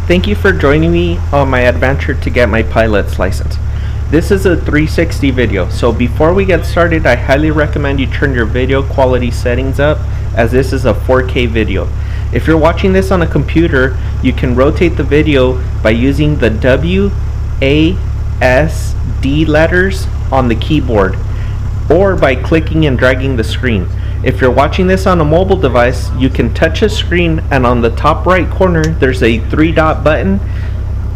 Thank you for joining me on my adventure to get my pilot's license. This is a 360 video, so before we get started, I highly recommend you turn your video quality settings up, as this is a 4K video. If you're watching this on a computer, you can rotate the video by using the W, A, S, D letters on the keyboard, or by clicking and dragging the screen. If you're watching this on a mobile device, you can touch a screen, and on the top right corner there's a 3-dot button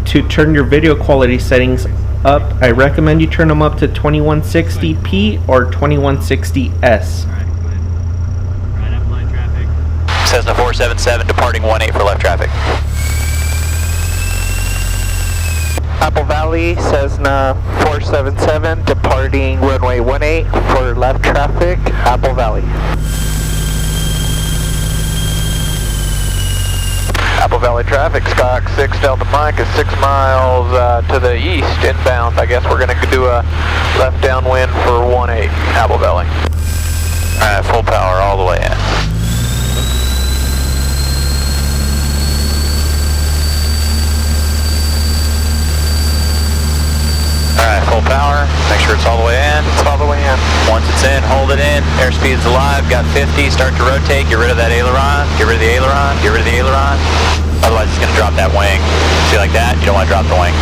to turn your video quality settings up. I recommend you turn them up to 2160p or 2160s. Right up line traffic. Cessna 477 departing 18 for left traffic. Apple Valley, Cessna 477 departing runway 18 for left traffic, Apple Valley. Apple Valley traffic, Skyhawk 6 Delta Mike is 6 miles to the east inbound. I guess we're going to do a left downwind for 18, Apple Valley. Alright, full power all the way in. Alright, full power. Make sure it's all the way in. It's all the way in. Once it's in, hold it in. Airspeed's alive. Got 50. Start to rotate. Get rid of that aileron. Get rid of the aileron. Get rid of the aileron. Otherwise, it's going to drop that wing. See, like that? You don't want to drop the wing.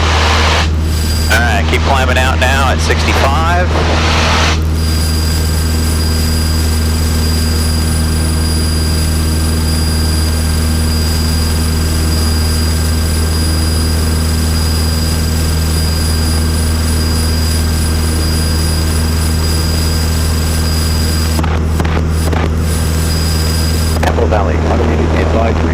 Alright, keep climbing out now at 65. Valley, automated advisory,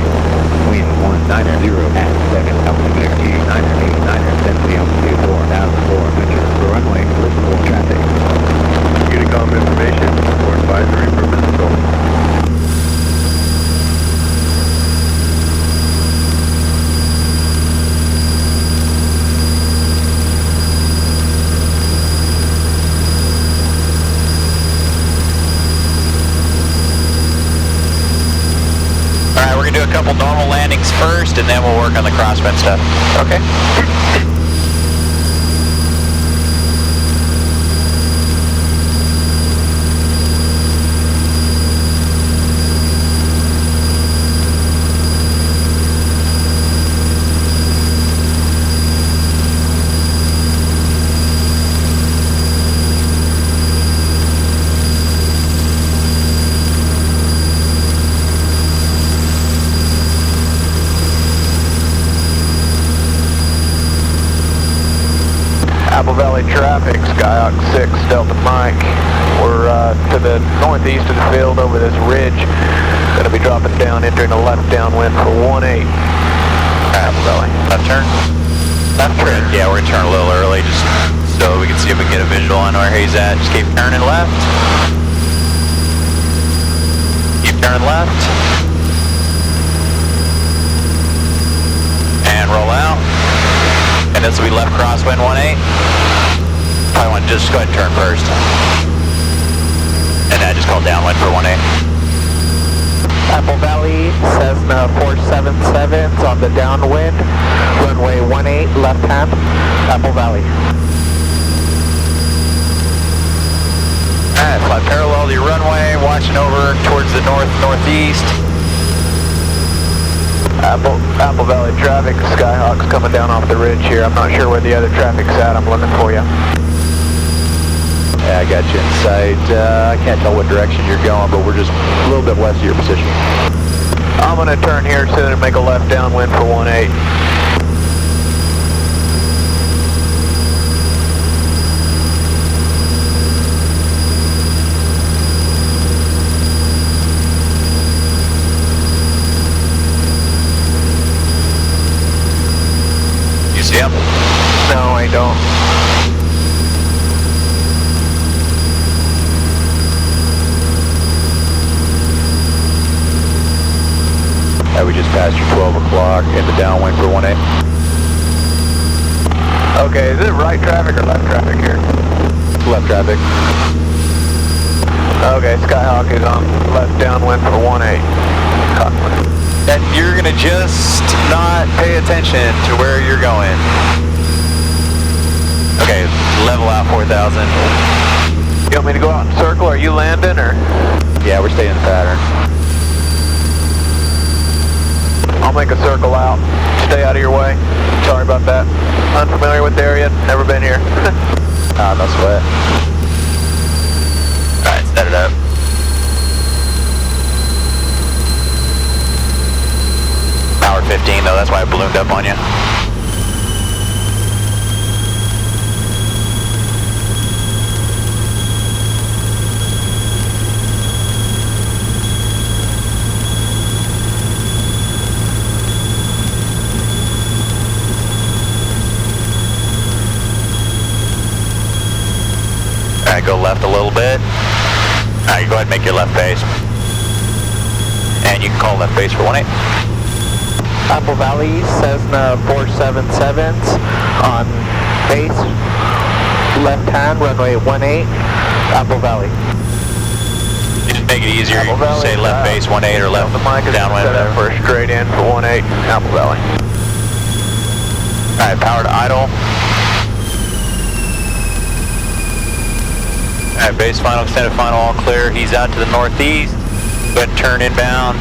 wind 190 at 7, altitude 989, density altitude 4,004 meters per runway, for traffic. Unicom information for advisory purposes only. We're going to do a couple normal landings first, and then we'll work on the crosswind stuff. Okay? Apple Valley traffic, Skyhawk 6 Delta Mike. We're to the northeast of the field over this ridge. Going to be dropping down, entering a left downwind for 18. Apple Valley. Left turn? Left turn. Yeah, we're going to turn a little early just so we can see if we can get a visual on where he's at. Just keep turning left. Keep turning left. And roll out. And this will be left crosswind 18. Probably want to just go ahead and turn first. And then just call downwind for 18. Apple Valley, Cessna 477 is on the downwind, runway 18, left hand, Apple Valley. Alright, fly parallel to your runway, watching over towards the northeast. Apple Valley traffic, Skyhawk's coming down off the ridge here. I'm not sure where the other traffic's at. I'm looking for you. Yeah, I got you in sight. I can't tell what direction you're going, but we're just a little bit west of your position. I'm going to turn here soon and make a left downwind for 18. You see him? No, I don't. We just passed your 12 o'clock in the downwind for 18. Okay, is it right traffic or left traffic here? Left traffic. Okay, Skyhawk is on left downwind for 18. Conway. And you're gonna just not pay attention to where you're going. Okay, level out 4,000. You want me to go out and circle? Are you landing or? Yeah, we're staying in the pattern. I'll make a circle out. Stay out of your way. Sorry about that. Unfamiliar with the area. Never been here. No sweat. Alright, set it up. Power 15 though, that's why I ballooned up on you. Alright, go left a little bit. Alright, go ahead and make your left base. And you can call left base for 1-8. Apple Valley, Cessna 477s on base, left hand, runway 18, Apple Valley. Just make it easier. Apple You can Valley, say left base 1-8 or left The mic is downwind. set up for a straight in for 18, Apple Valley. Alright, power to idle. Alright, base final, extended final, all clear. He's out to the northeast. Go ahead and turn inbound.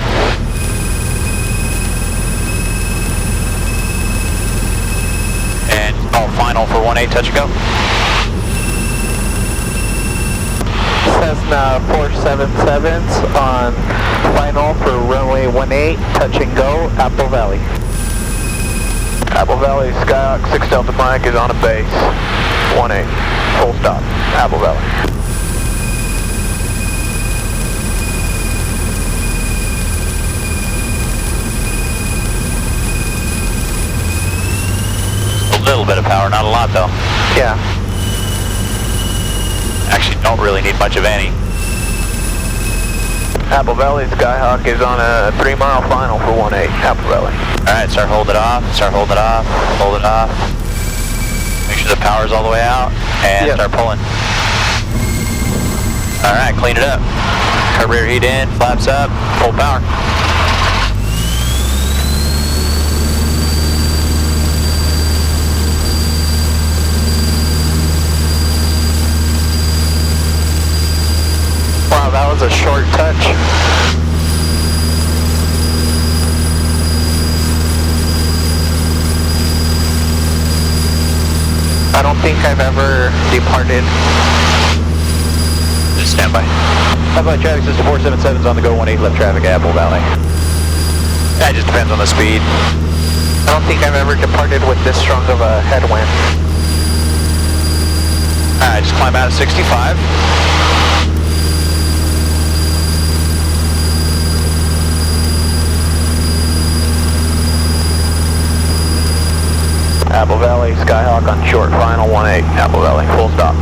And call final for 18, touch and go. Cessna 477s on final for runway 18, touch and go, Apple Valley. Apple Valley, Skyhawk 6 Delta Mike is on a base. 18, full stop, Apple Valley. A little bit of power, not a lot though. Yeah. Actually, don't really need much of any. Apple Valley, Skyhawk is on a 3-mile final for 18, Apple Valley. Alright, start holding it off, hold it off. Make sure the power's all the way out, and Yep. start pulling. Alright, clean it up. Carburetor heat in, flaps up, full power. Wow, that was a short touch. I don't think I've ever departed. Just stand by. How about traffic system 477's on the go 18 left traffic Apple Valley? Yeah, it just depends on the speed. I don't think I've ever departed with this strong of a headwind. Alright, just climb out at 65. Apple Valley, Skyhawk on short final 18, Apple Valley, full stop.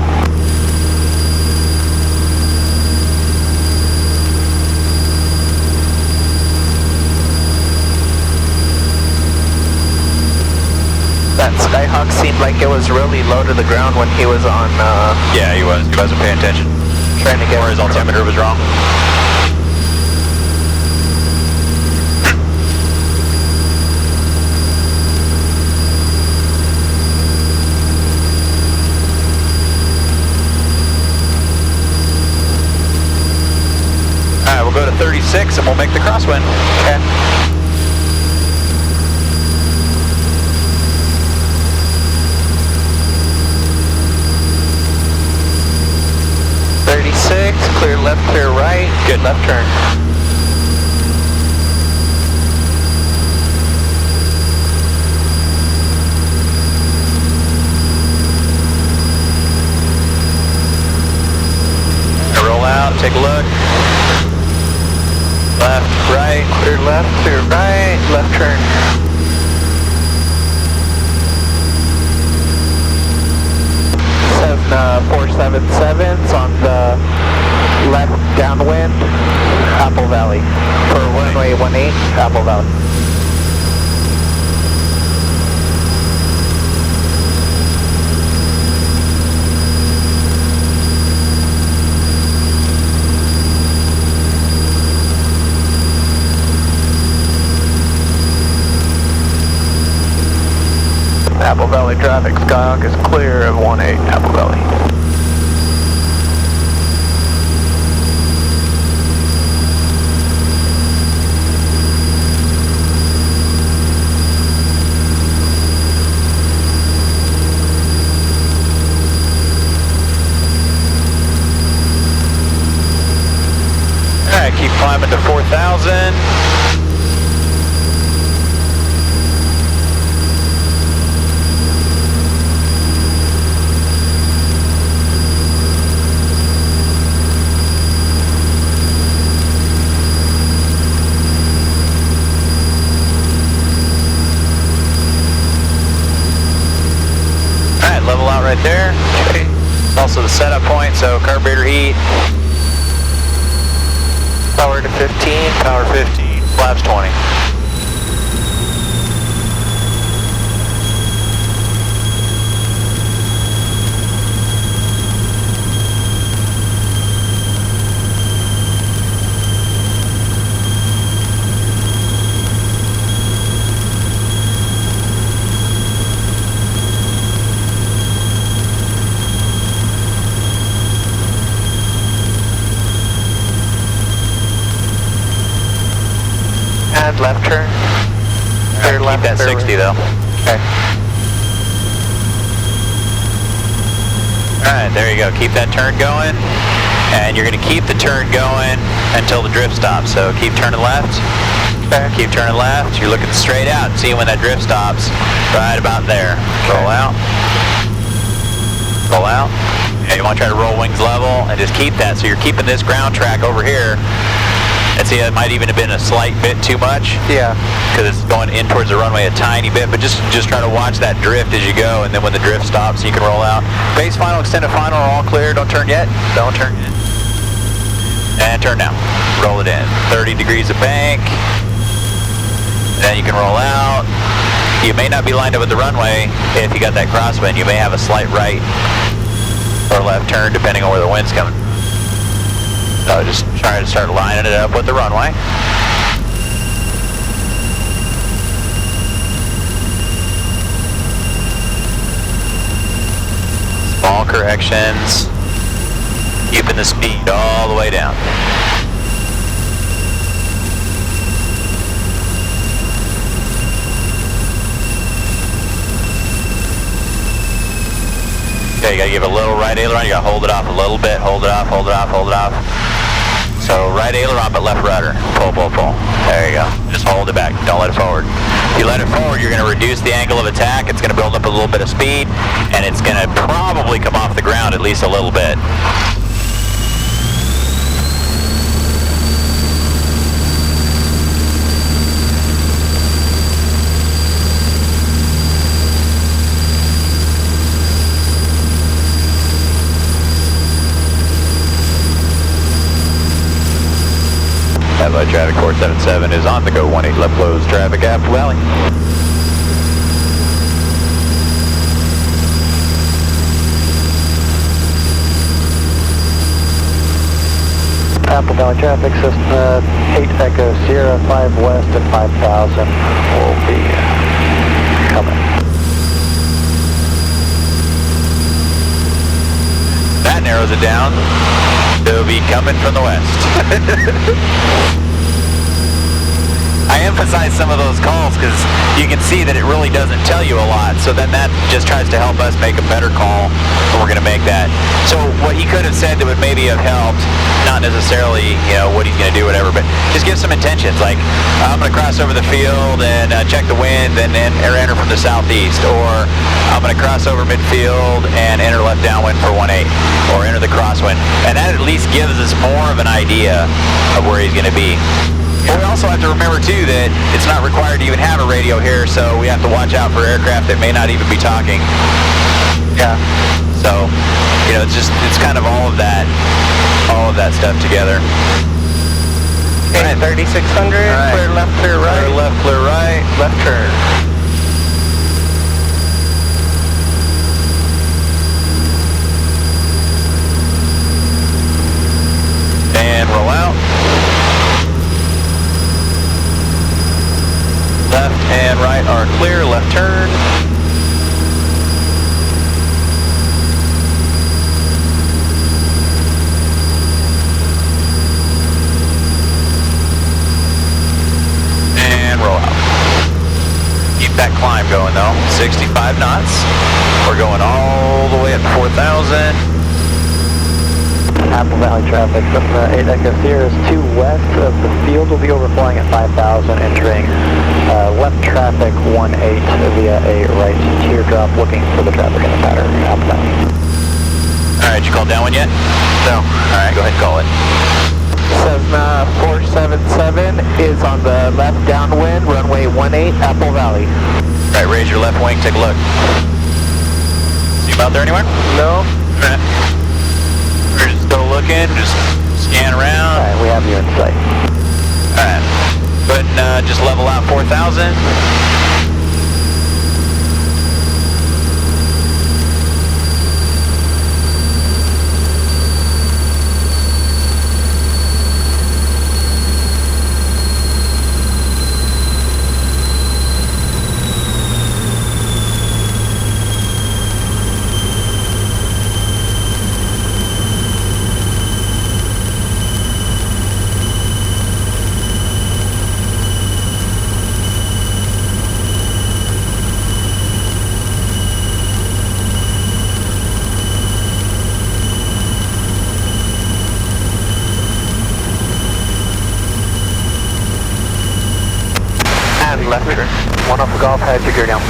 That Skyhawk seemed like it was really low to the ground when he was on, Yeah, he wasn't paying attention. trying to get Or his altimeter was wrong. Alright, we'll go to 36 and we'll make the crosswind. Okay. Clear left, clear right. Good. Left turn. Roll out, take a look. Left, right. Clear left, clear right. Left turn. Cessna 477s on the left downwind, Apple Valley. For runway 18, Apple Valley. Apple Valley traffic, Skyhawk is clear of 18 Apple Valley. Alright, keep climbing to 4,000. Alright, level out right there. Okay. Also the setup point, so carburetor heat. Power to 15, power 15, flaps 20. And left turn. Clear Keep left, that clear 60 right. though. Okay. Alright, there you go. Keep that turn going. And you're going to keep the turn going until the drift stops. So keep turning left. Okay. Keep turning left. You're looking straight out and see when that drift stops. Right about there. Roll out. Roll out. And you want to try to roll wings level and just keep that. So you're keeping this ground track over here. And see, it might even have been a slight bit too much. Yeah. Because it's going in towards the runway a tiny bit, but just try to watch that drift as you go, and then when the drift stops, you can roll out. Base final, extended final are all clear. Don't turn yet. Don't turn yet. And turn now. Roll it in. 30 degrees of bank. Then you can roll out. You may not be lined up with the runway if you got that crosswind. You may have a slight right or left turn depending on where the wind's coming. So just try to start lining it up with the runway. Small corrections. Keeping the speed all the way down. Okay, you gotta give it a little right aileron. You gotta hold it off a little bit. Hold it off, hold it off, hold it off. So right aileron, but left rudder. Pull, pull, pull. There you go. Just hold it back. Don't let it forward. If you let it forward, you're gonna reduce the angle of attack. It's gonna build up a little bit of speed, and it's gonna probably come off the ground at least a little bit. Satellite traffic 477 is on the go. 18 left close traffic Apple Valley. Apple Valley traffic system 8 Echo Sierra 5 West at 5,000 will be coming. That narrows it down. They'll be coming from the west. I emphasize some of those calls because you can see that it really doesn't tell you a lot. So then that just tries to help us make a better call, and we're going to make that. So what he could have said that would maybe have helped, not necessarily, you know, what he's going to do, whatever, but just give some intentions. Like, I'm going to cross over the field and check the wind and then enter from the southeast. Or I'm going to cross over midfield and enter left downwind for 18. Or enter the crosswind. And that at least gives us more of an idea of where he's going to be. But we also have to remember too that it's not required to even have a radio here, so we have to watch out for aircraft that may not even be talking. Yeah. So, you know, it's kind of all of that stuff together. Okay, 3600, right. clear left, clear right. Clear left, clear right. Left turn. And roll out. Left and right are clear, left turn. that climb going though. 65 knots. We're going all the way up to 4,000. Apple Valley traffic, Cessna 8 Echo Sierra is 2 west of the field. Will be overflying at 5,000, entering left traffic 18 via a right teardrop, looking for the traffic in the pattern. Apple Valley. Alright, you called downwind yet? No. Alright, go ahead and call it. Cessna 477 is on the left downwind, runway 18, Apple Valley. Alright, raise your left wing, take a look. See him out there anywhere? No. Alright. We're just still looking, just scan around. Alright, we have you in sight. Alright. Go ahead and just level out 4,000. And left turn. 1 off the golf, head your gear down.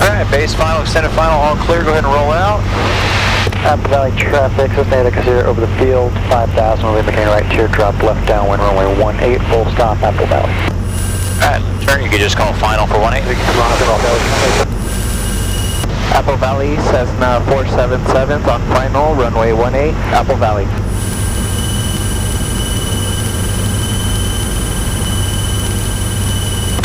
Alright, base final, extended final, all clear. Go ahead and roll out. Apple Valley traffic, Cessna 8 Echo Sierra over the field, 5,000, we'll be making a right teardrop, left downwind, runway 18, full stop, Apple Valley. Alright, turn, you can just call final for 18. Apple Valley, Cessna 477 on final, runway 18, Apple Valley.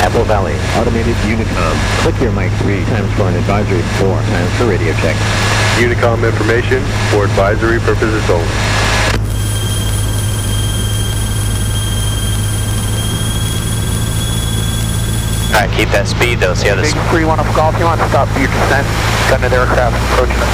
Apple Valley, automated Unicom. Click your mic 3 times for an advisory, 4 times for radio check. Unicom information for advisory purposes only. Alright, keep that speed though, see how this... Big free 1 off golf, you want to stop your descent, gun to the aircraft, approaching us.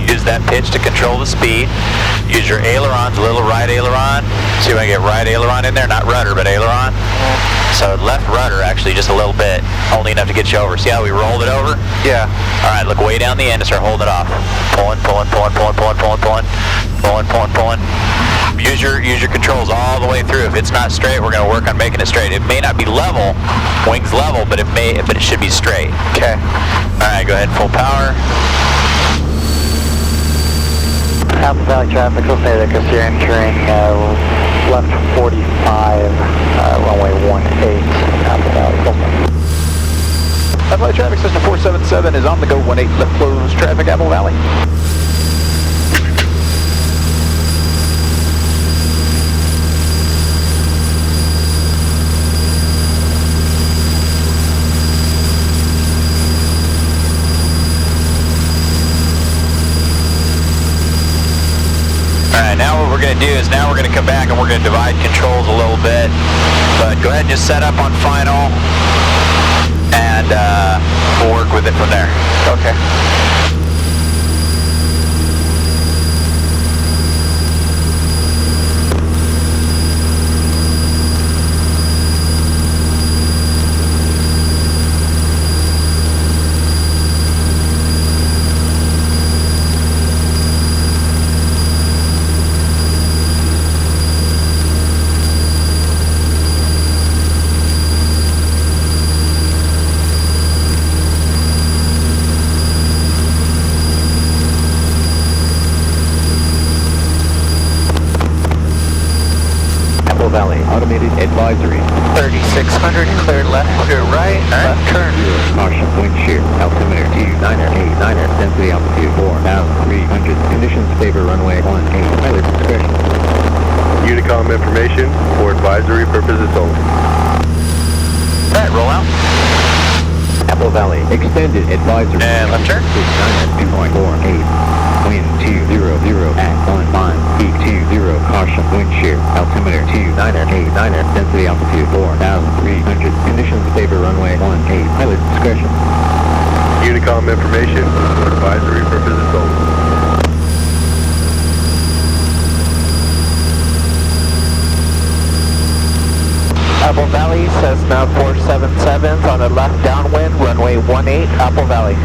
Use that pitch to control the speed. Use your ailerons, a little right aileron. See if I can get right aileron in there, not rudder, but aileron. So left rudder, actually, just a little bit, only enough to get you over. See how we rolled it over? Yeah. All right, look way down the end and start holding it off. Pulling, pulling, pulling, pulling, pulling, pulling, pulling, pulling, pulling, pulling. Use your controls all the way through. If it's not straight, we're going to work on making it straight. It may not be level, wings level, but it should be straight. Okay. All right, go ahead, full power. Apple Valley traffic, Cessna 8 Echo Sierra entering left 45, runway 18, Apple Valley. Apple Valley traffic, Cessna 477 is on the go, 18 left close traffic, Apple Valley. Now what we're going to do is now we're going to come back and we're going to divide controls a little bit. But go ahead and just set up on final and we'll work with it from there. Okay. Valley, automated advisory. 3600, clear left, clear right, left turn. Caution, wind shear, altimeter 29er, 89er, density altitude 4,300. Conditions favor runway 18, pilot discretion. Unicom information for advisory purposes only. Alright, roll out. Apple Apple Valley. Extended advisory. And left turn. 69 at 2.48. Wind 200 at 1 mile. Peak 20. Caution. Wind shear. Altimeter 29er. Density altitude 4,300. Conditions favor runway 18. Pilot discretion. Unicom information for advisory purposes only. Apple Valley, Cessna 477 on the left downwind, runway 18, Apple Valley.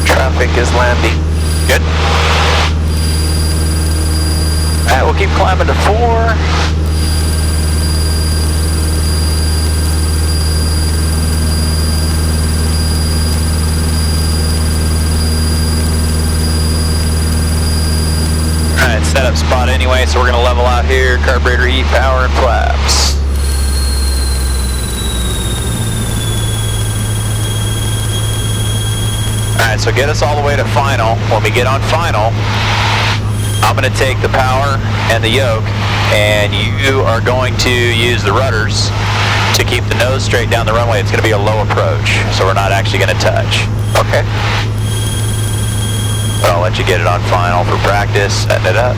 Traffic is landing. Good. Alright, we'll keep climbing to 4. Alright, setup spot anyway, so we're going to level out here. Carburetor heat, power, and flaps. Alright, so get us all the way to final. When we get on final, I'm going to take the power and the yoke, and you are going to use the rudders to keep the nose straight down the runway. It's going to be a low approach, so we're not actually going to touch. Okay. But I'll let you get it on final for practice, setting it up.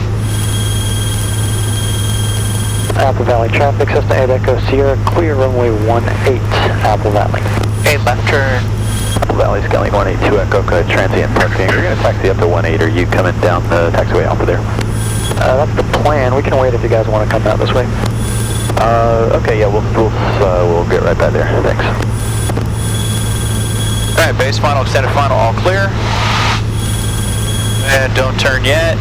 Apple Valley traffic, Cessna 8 Echo Sierra, clear runway 18, Apple Valley. 8 left turn. Apple Valley Scaling 182 Echo, code transient parking. We're going to taxi up to 18. Are you coming down the taxiway off of there? That's the plan. We can wait if you guys want to come out this way. Okay, yeah, we'll get right back there. Thanks. All right, base final, extended final, all clear. And don't turn yet.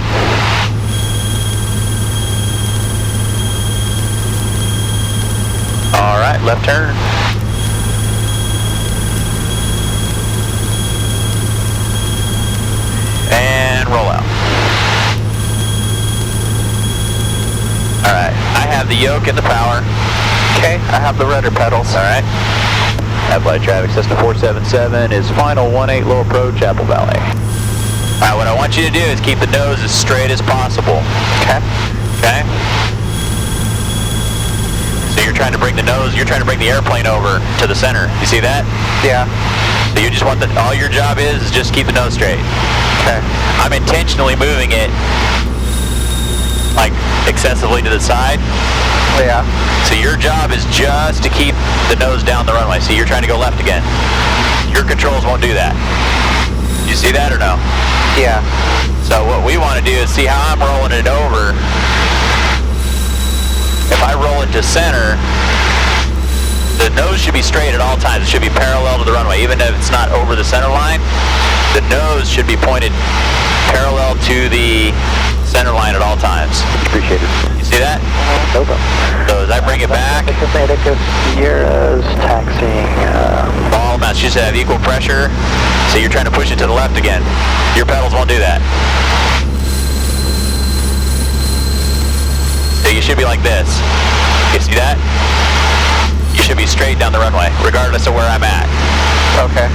All right, left turn. And roll out. All right, I have the yoke and the power. Okay, I have the rudder pedals. All right. Apple traffic, Cessna 477 is final 18 low approach, Apple Valley. All right, what I want you to do is keep the nose as straight as possible. Okay. Okay. So you're trying to bring the nose, you're trying to bring the airplane over to the center. You see that? Yeah. So you just want all your job is just keep the nose straight. Okay. I'm intentionally moving it like excessively to the side. Yeah. So your job is just to keep the nose down the runway. See, you're trying to go left again. Your controls won't do that. You see that or no? Yeah. So what we want to do is see how I'm rolling it over. If I roll it to center, the nose should be straight at all times. It should be parallel to the runway. Even if it's not over the center line, the nose should be pointed parallel to the center line at all times. Appreciate it. You see that? No problem. So as I bring it back, Sierra's taxiing. all amounts should have equal pressure. So you're trying to push it to the left again. Your pedals won't do that. So you should be like this. You see that? You should be straight down the runway, regardless of where I'm at. Okay.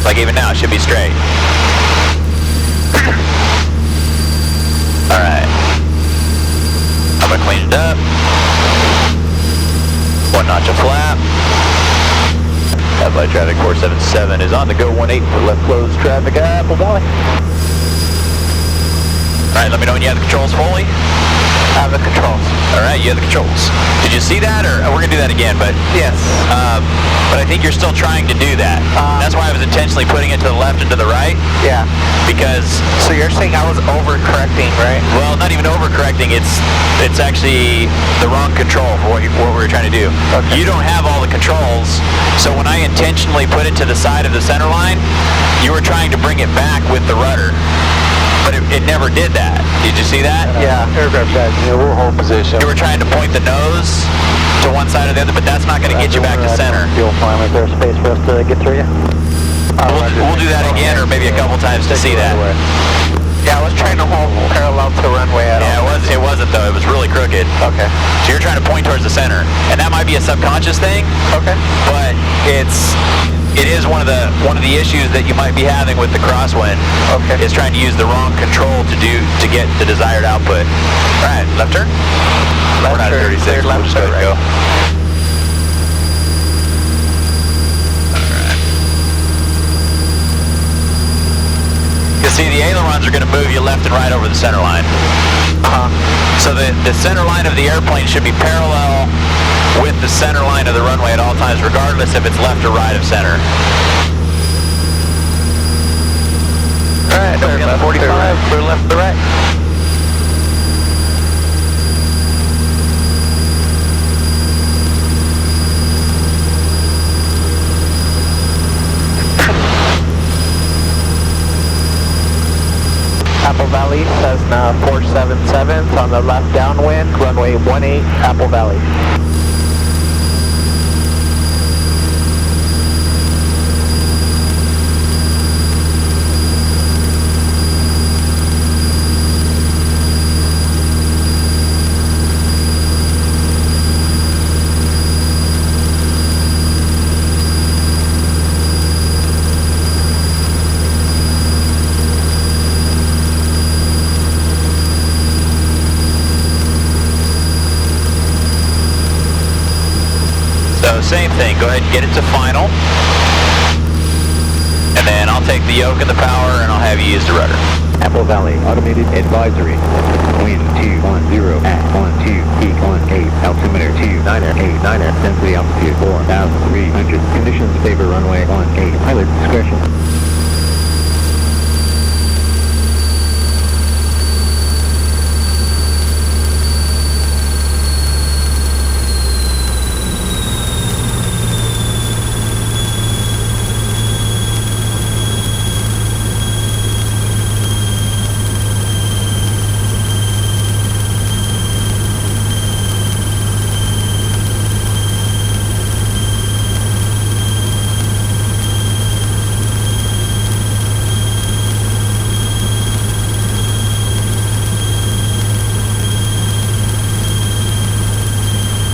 Like even now, it should be straight. Alright. I'm gonna clean it up. 1 notch of flap. Apple traffic 477 is on the go 18 for left closed traffic, Apple Valley. Alright, let me know when you have the controls fully. I have the controls. Alright, you have the controls. Did you see that, or we're gonna do that again, but yes. But I think you're still trying to do that. That's why I was intentionally putting it to the left and to the right. Yeah. Because so you're saying I was overcorrecting, right? Well, not even overcorrecting. It's actually the wrong control for what we were trying to do. Okay. You don't have all the controls, so when I intentionally put it to the side of the center line, you were trying to bring it back with the rudder. But it never did that. Did you see that? Yeah, aircraft guys, we'll hold position. You were trying to point the nose to one side or the other, but that's not going to get you back to center. Fuel climb, is there space for us to get through you? We'll do that again, or maybe a couple times to see that. Yeah, I was trying to hold parallel to runway at all. Yeah, it wasn't though. It was really crooked. Okay. So you're trying to point towards the center, and that might be a subconscious thing. Okay. But it is one of the issues that you might be having with the crosswind. Okay. Is trying to use the wrong control to get the desired output. All right, left turn. We're not at 36. We'll just go ahead and go. See, the ailerons are going to move you left and right over the center line. So the center line of the airplane should be parallel with the center line of the runway at all times, regardless if it's left or right of center. All right, don't be on the 45, clear left to right. Apple Valley, Cessna 477 on the left downwind, runway 18, Apple Valley. Same thing, go ahead and get it to final. And then I'll take the yoke and the power and I'll have you use the rudder. Apple Valley, automated advisory. Wind 210 at 12, peak 18, altimeter 2989, density altitude 4,300. Conditions favor runway 18, pilot discretion.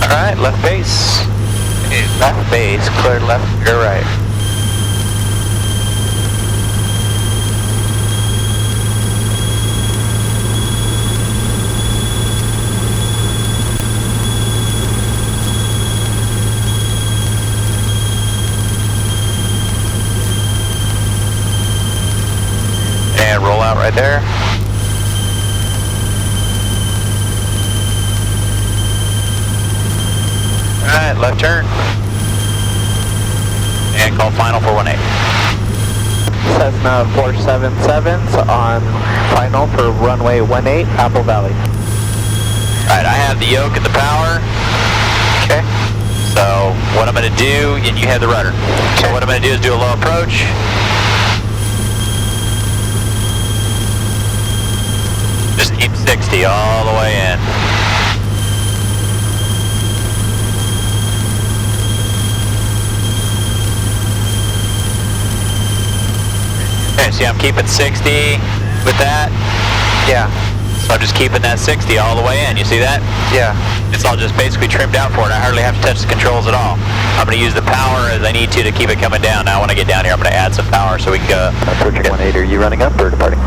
Alright, left base. Left base, clear left, you're right. And roll out right there. Alright, left turn. And call final for 18. Cessna 477 on final for runway 18, Apple Valley. Alright, I have the yoke and the power. Okay. So what I'm going to do, and you have the rudder. So what I'm going to do is do a low approach. Just keep 60 all the way in. Okay, see I'm keeping 60 with that? Yeah. So I'm just keeping that 60 all the way in, you see that? Yeah. It's all just basically trimmed out for it. I hardly have to touch the controls at all. I'm going to use the power as I need to keep it coming down. Now when I get down here, I'm going to add some power so we can go. Approaching 18, are you running up or departing?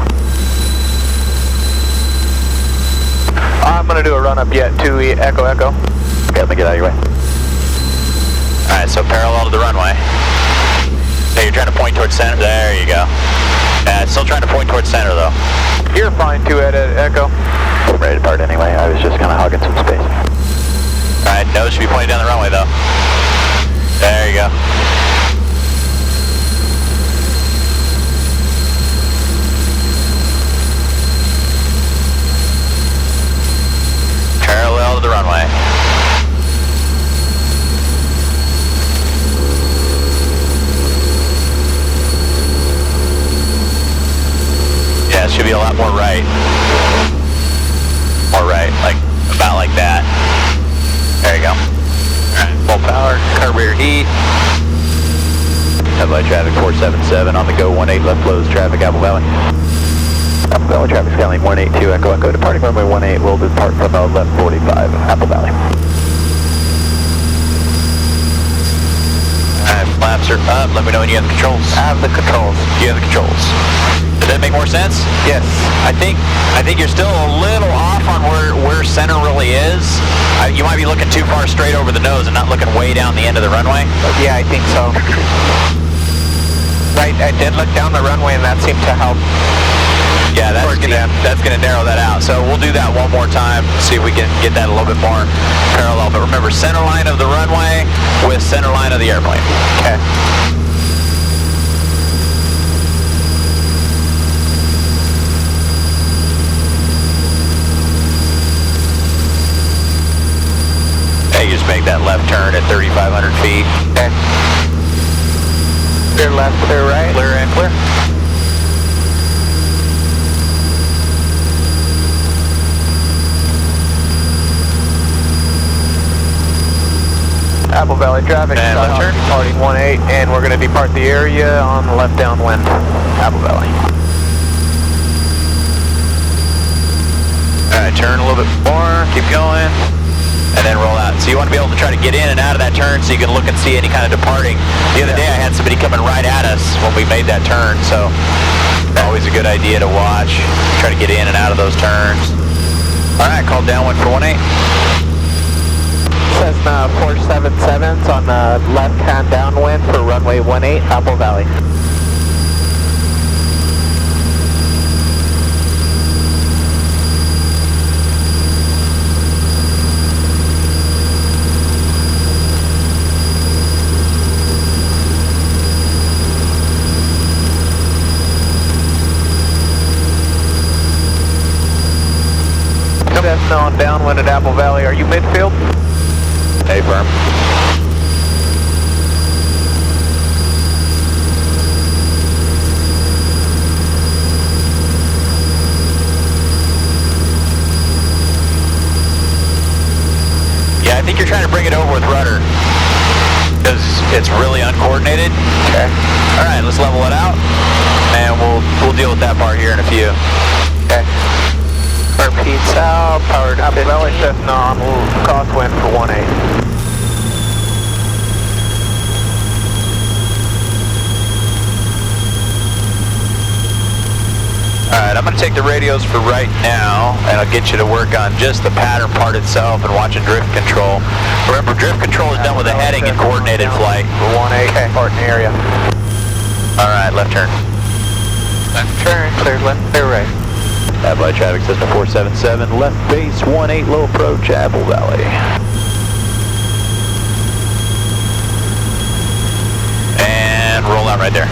I'm going to do a run up yet, 2 Echo Echo. Okay, let me get out of your way. Alright, so parallel to the runway. So you're trying to point towards center. There you go. Still trying to point towards center though. You're fine, 2 Echo. I'm ready to depart anyway, I was just kind of hogging some space. Alright, nose should be pointed down the runway though. There you go. Parallel to the runway. Yeah, it should be a lot more right. More right, like about like that. There you go. Alright, full power, carburetor heat. Headlight traffic 477 on the go, 18 left closed traffic, Apple Valley. Apple Valley traffic scaling 182 Echo Echo. Departing runway 18 will depart from left 45 Apple Valley. Alright, flaps are up. Let me know when you have the controls. I have the controls. You have the controls. Does that make more sense? Yes. I think you're still a little off on where center really is. You might be looking too far straight over the nose and not looking way down the end of the runway. Yeah, I think so. Right, I did look down the runway and that seemed to help. Yeah, that's gonna narrow that out. So we'll do that one more time, see if we can get that a little bit more parallel. But remember, center line of the runway with center line of the airplane. Okay. Hey, you just make that left turn at 3,500 feet. Okay. Clear left, clear right. Clear and clear. Apple Valley traffic, And left turn. departing 18, and we're going to depart the area on the left downwind, Apple Valley. Alright, turn a little bit more, keep going, and then roll out. So you want to be able to try to get in and out of that turn so you can look and see any kind of departing. The other day I had somebody coming right at us when we made that turn, so always a good idea to watch, try to get in and out of those turns. Alright, call downwind for 18. Cessna 477's on the left-hand downwind for runway 18, Apple Valley. Cessna on downwind at Apple Valley, are you midfield? Hey, firm. Yeah, I think you're trying to bring it over with rudder because it's really uncoordinated. Okay. All right, let's level it out, and we'll deal with that part here in a few. Okay. Repeat south, powered up. Apple Valley Cessna on crosswind for 18. Alright, I'm going to take the radios for right now, and I'll get you to work on just the pattern part itself and watching drift control. Remember, drift control is done with a heading and coordinated flight. For 18, departing the area. Alright, left turn. Left turn, clear left, clear right. Apple traffic system 477, left base 18, low approach, Apple Valley. And roll out right there.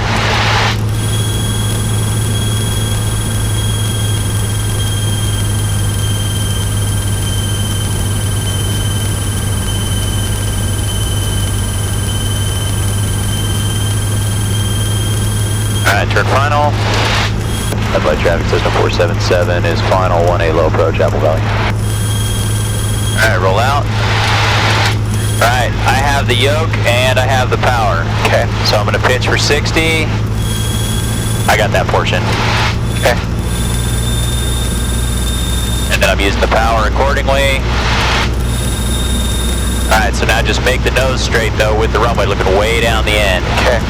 Alright, turn final. Headlight traffic system 477 is final 18 low approach Apple Valley. Alright, roll out. Alright, I have the yoke and I have the power. Okay, so I'm going to pitch for 60. I got that portion. Okay. And then I'm using the power accordingly. Alright, so now just make the nose straight though with the runway looking way down the end. Okay.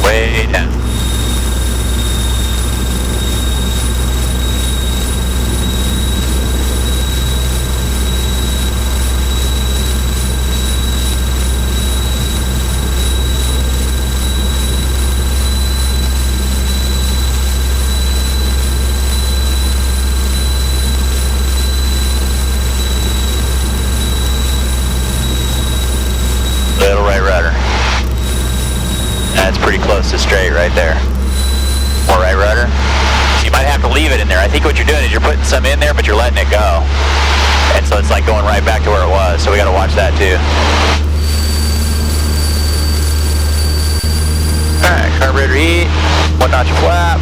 Way down. Little right rudder. That's pretty close to straight right there. More right rudder. So you might have to leave it in there. I think what you're doing is you're putting some in there, but you're letting it go. And so it's like going right back to where it was. So we got to watch that too. Alright, carburetor heat. 1 notch flap.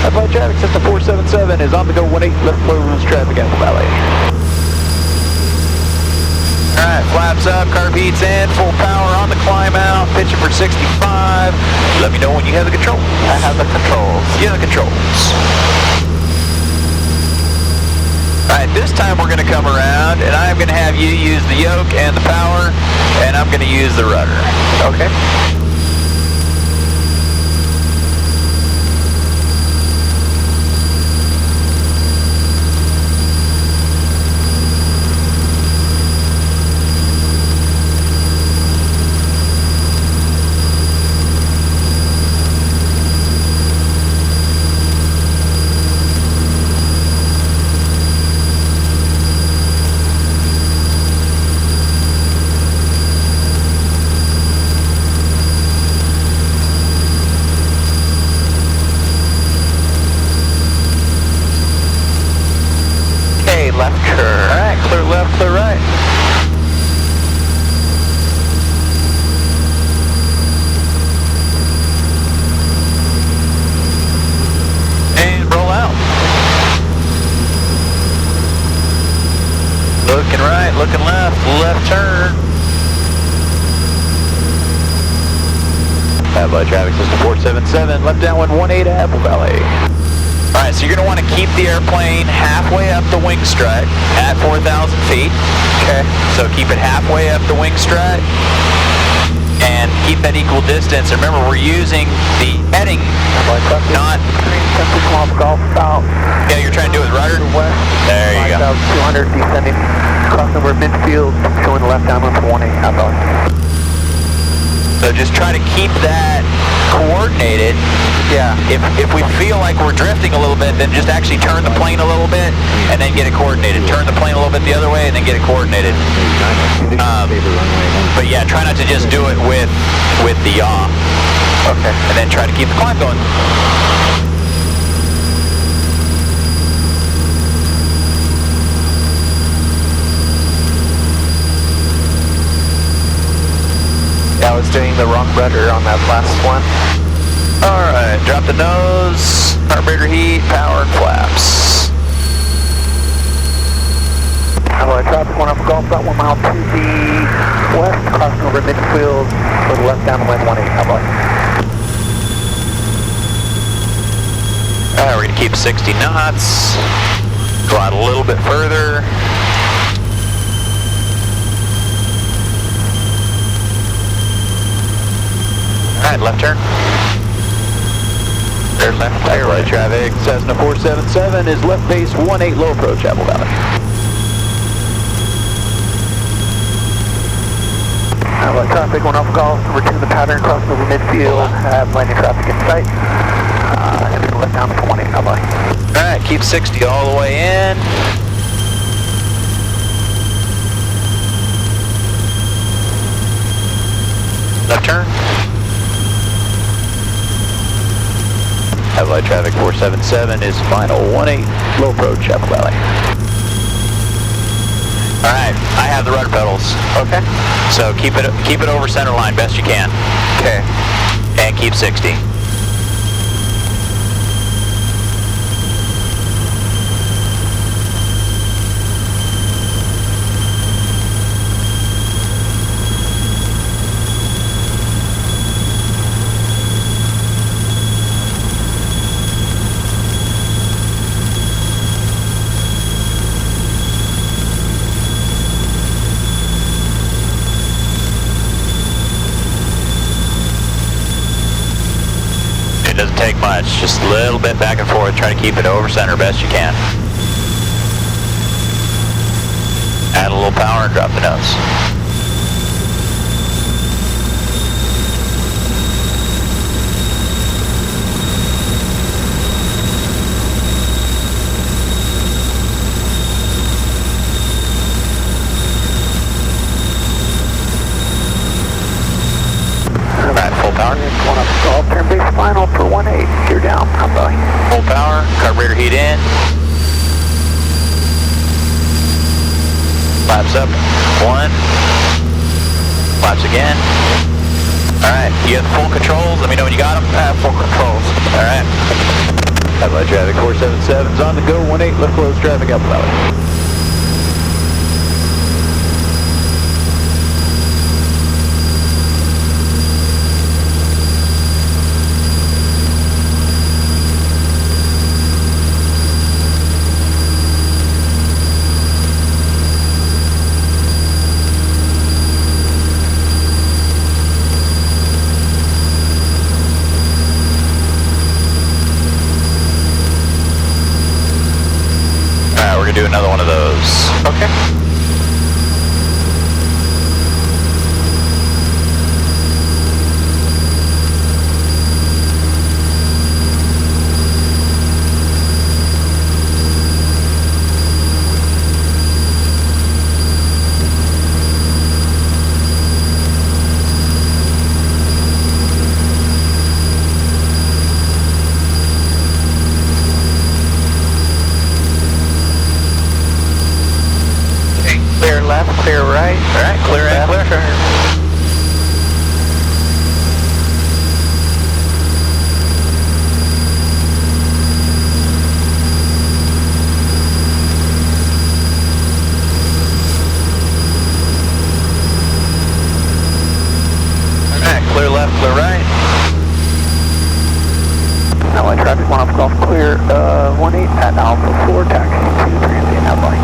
Apple traffic system 477 is on the go 18 left close traffic Apple Valley. Alright, flaps up, carb heats in, full power on the climb out, pitching for 65. Let me know when you have the control. I have the controls. You have the controls. Alright, this time we're going to come around and I'm going to have you use the yoke and the power, and I'm going to use the rudder. Okay. Left turn. Alright, clear left, clear right. And roll out. Looking right, looking left, left turn. Bye-bye, traffic system 477, left downwind 18 Apple Valley. Alright, so you're going to want to keep the airplane halfway up the wing strut at 4,000 feet. Okay. So keep it halfway up the wing strut and keep that equal distance. Remember, we're using the heading, not... Golf south. Yeah, you're trying to do it with rudder? West. There you go. 200 descending, crossing over midfield, showing left downwind for 18 Apple Valley. So just try to keep that coordinated. Yeah. If we feel like we're drifting a little bit, then just actually turn the plane a little bit and then get it coordinated. Turn the plane a little bit the other way and then get it coordinated. But yeah, try not to just do it with the yaw. Okay. And then try to keep the climb going. I was doing the wrong rudder on that last one. Alright, drop the nose, carburetor heat, power, and flaps. Hello, traffic 1 off Golf, about 1 mile to the west, crossing over midfield for the left downwind 18. Hello. Alright, we're going to keep 60 knots. Go out a little bit further. Alright, left turn. There's left, tire right traffic. Cessna 477 is left base 18 low approach, Apple Valley. Hello, traffic 1 off Golf, return the pattern, crossing over midfield, have landing traffic in sight. Enter left down for 18. Hello. Alright, keep 60 all the way in. Left turn. Headlight traffic 477 is final 18 low approach, Apple Valley. Alright, I have the rudder pedals. Okay. So keep it over center line best you can. Okay. And keep 60. Doesn't take much, just a little bit back and forth, try to keep it over center best you can. Add a little power and drop the nose. Alright, full power. One up Golf, turn base final for 18. Gear down. I'm going. Full power, carburetor heat in. Flaps up, 1. Flaps again. Alright, you have full controls. Let me know when you got them. Full controls. Alright. Headlight traffic 477's on the go, 18 left close traffic, Apple Valley. Light traffic, 1 off Golf clear, 18 at Alpha 4, taxi to 3 Apple Valley.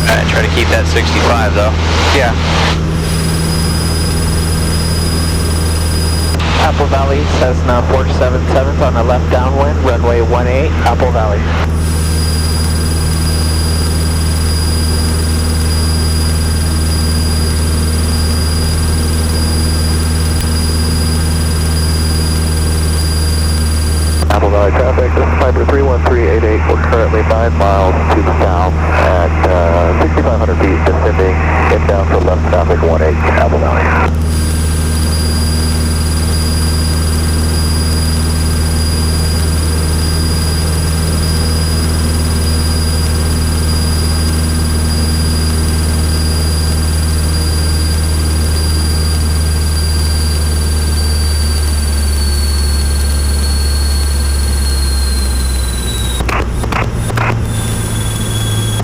Alright, try to keep that 65 though. Yeah. Apple Valley, Cessna 477 on the left downwind, runway 18, Apple Valley. Apple Valley traffic, this is Piper 31388, we're currently 9 miles to the south at 6,500 feet, descending inbound to left traffic 18, Apple Valley.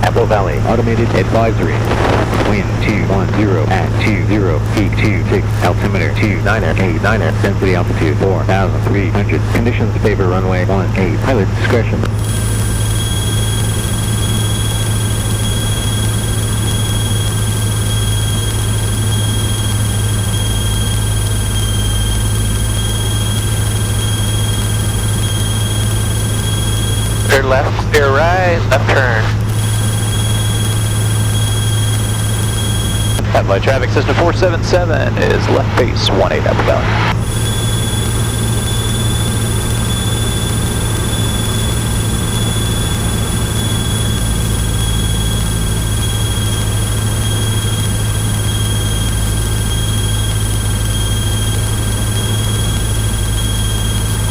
Apple Valley, automated advisory. Wind 210 at 20, peak 26, altimeter 2989, density altitude 4,300. Conditions favor runway 18, pilot discretion. Clear left, clear right, left turn. Apple Valley traffic, Cessna 477 is left base 18 Apple Valley.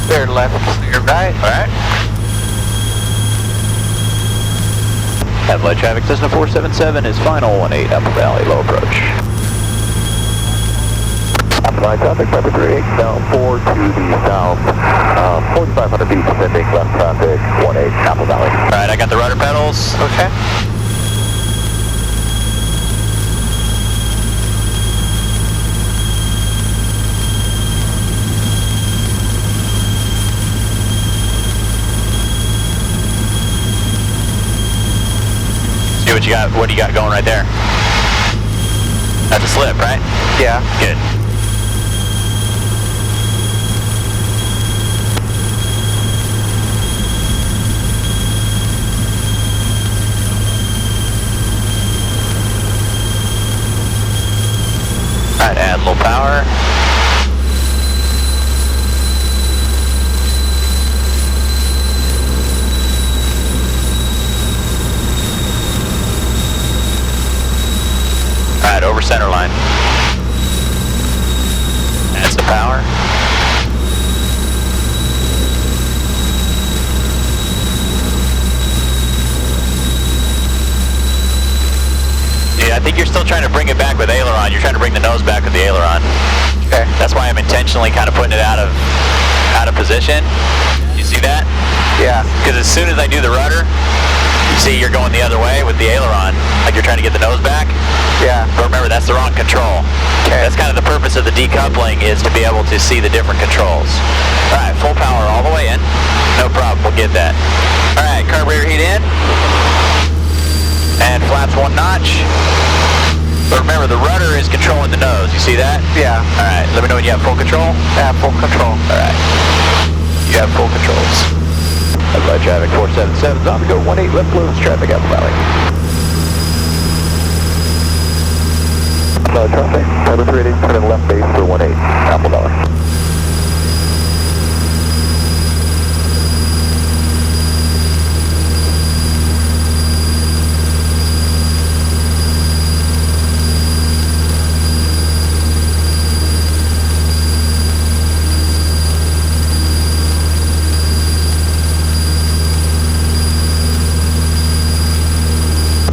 Clear left, clear right. Alright. Apple Valley traffic, Cessna 477 is final 18 Apple Valley, low approach. Apple Valley traffic, Piper 38, down 4 to the south, 4,500 feet, descending left traffic 18, Apple Valley. Alright, I got the rudder pedals. Okay. See what you got, what do you got going right there? That's a slip, right? Yeah. Good. Alright, add a little power. Alright, over center line. That's the power. Yeah, I think you're still trying to bring it back with aileron. You're trying to bring the nose back with the aileron. Okay. That's why I'm intentionally kind of putting it out of position. You see that? Yeah. Because as soon as I do the rudder, you see you're going the other way with the aileron, like you're trying to get the nose back. Yeah. But remember, that's the wrong control. Okay. That's kind of the purpose of the decoupling, is to be able to see the different controls. All right, full power all the way in. No problem, we'll get that. All right, carburetor heat in. And flaps 1 notch. But remember, the rudder is controlling the nose. You see that? Yeah. All right, let me know when you have full control. Yeah, full control. All right. You have full controls. Apple Valley traffic 477 on the go 18 left close traffic Apple Valley. Apple Valley traffic, Piper 38, turning left base for 18, Apple Valley.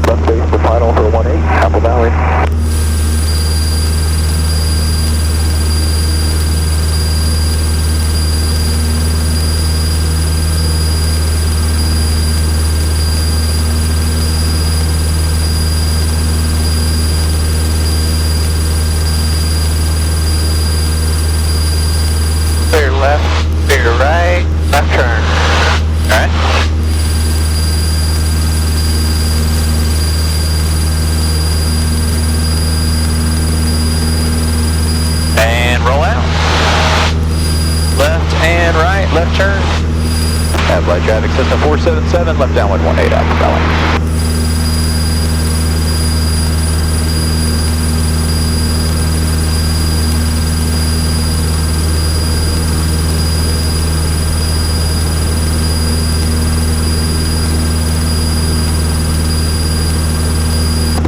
Left base for final for 18, Apple Valley. Flight traffic system 477, left downwind 18 Apple Valley.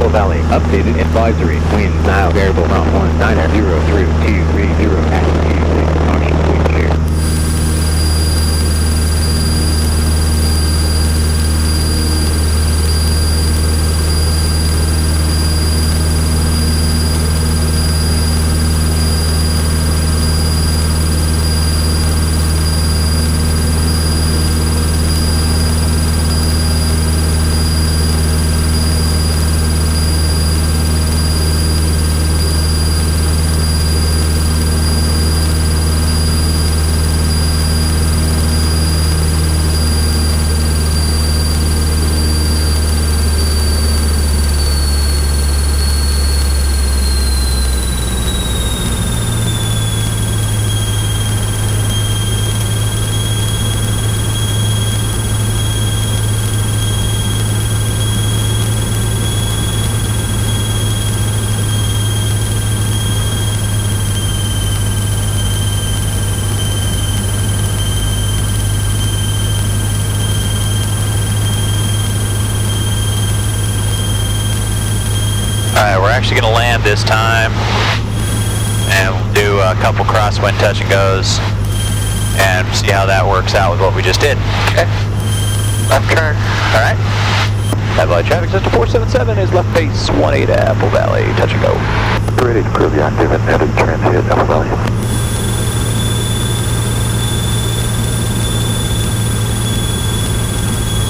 Valley, updated advisory, wind now variable from 190 through 230 at 26, caution wind shear. Actually going to land this time, and we'll do a couple crosswind touch and goes and see how that works out with what we just did. Okay. Left turn. All right. Flight traffic system 477 is left base 18 Apple Valley. Touch and go. Ready to prove the active and headed transient Apple Valley.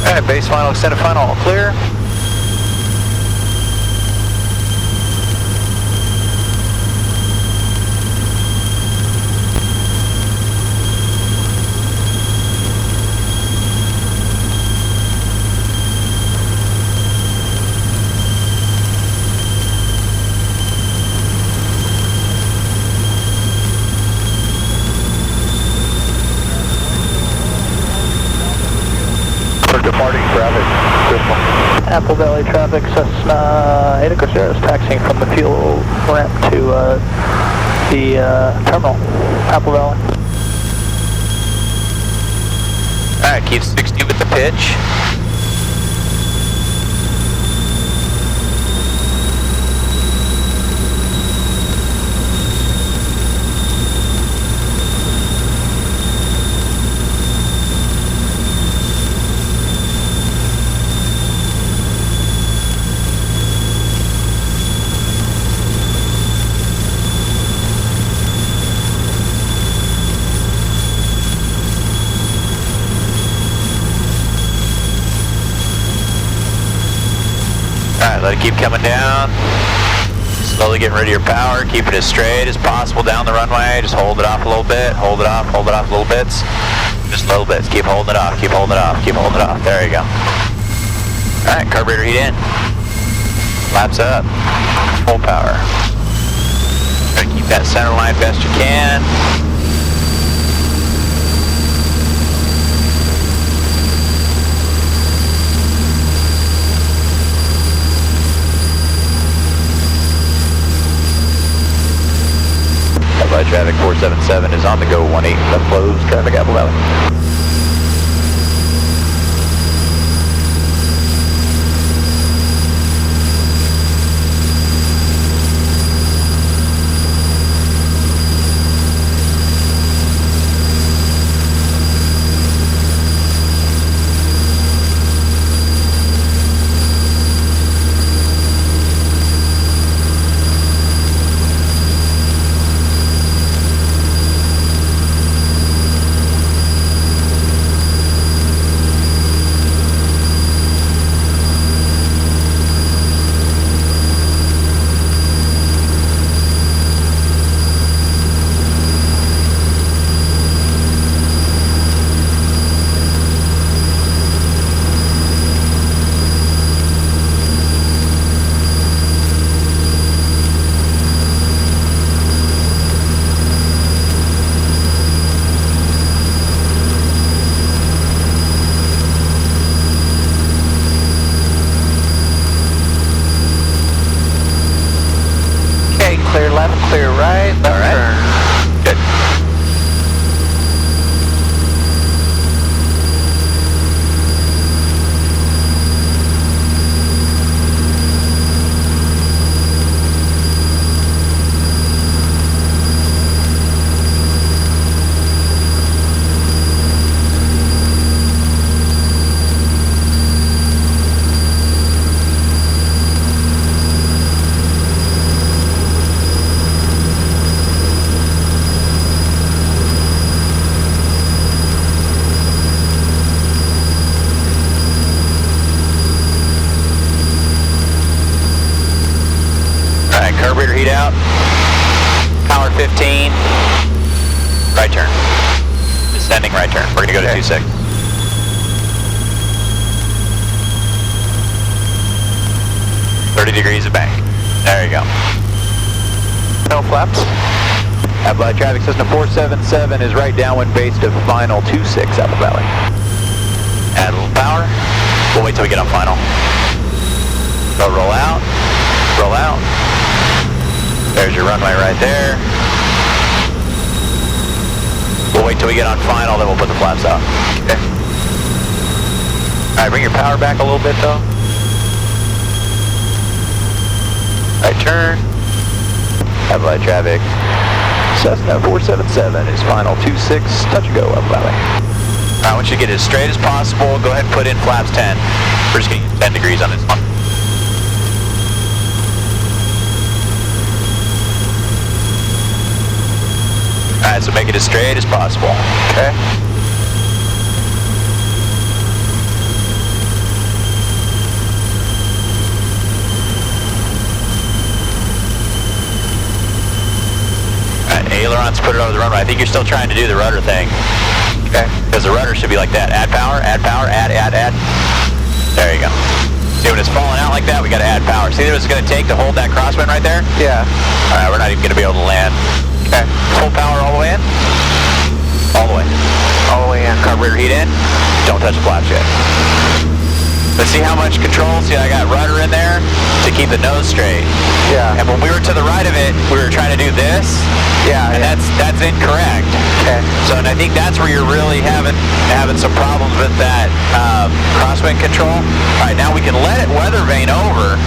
All right. Base final, extended final, all clear. Departing traffic, Crystal. Apple Valley traffic, Cessna 8 Echo is taxiing from the fuel ramp to the terminal, Apple Valley. Alright, keep 60 with the pitch. Alright, let it keep coming down. Slowly getting rid of your power. Keep it as straight as possible down the runway. Just hold it off a little bit. Hold it off little bits. Just little bits. Keep holding it off. Keep holding it off. Keep holding it off. There you go. Alright, carburetor heat in. Laps up. Full power. Try to keep that center line best you can. Flight traffic 477 is on the go 18 left closed traffic Apple Valley. 215. Right turn. Descending right turn. We're gonna go to 26. Degrees of bank. There you go. No flaps. Apple traffic system 477 is right downwind base to final 26 Apple Valley. Add a little power. We'll wait till we get on final. So roll out. Roll out. There's your runway right there. We'll wait till we get on final, then we'll put the flaps out. Okay. Alright, bring your power back a little bit though. Right turn. Apple Valley traffic. Cessna 477 is final 26, touch and go up valley. I want you to get as straight as possible. Go ahead and put in flaps 10. We're just getting 10 degrees on this one. Alright, so make it as straight as possible. Okay. Ailerons, put it over the runway. I think you're still trying to do the rudder thing. Okay. Because the rudder should be like that. Add power, add power, add. There you go. See, when it's falling out like that, we got to add power. See what it's going to take to hold that crosswind right there? Yeah. Alright, we're not even going to be able to land. Okay. Full power all the way in? All the way. All the way in. Carburetor heat in. Don't touch the flaps yet. But see how much control? See, I got rudder in there to keep the nose straight. Yeah. And when we were to the right of it, we were trying to do this. Yeah. And that's incorrect. Okay. So, and I think that's where you're really having some problems with that crosswind control. All right, now we can let it weather vane over,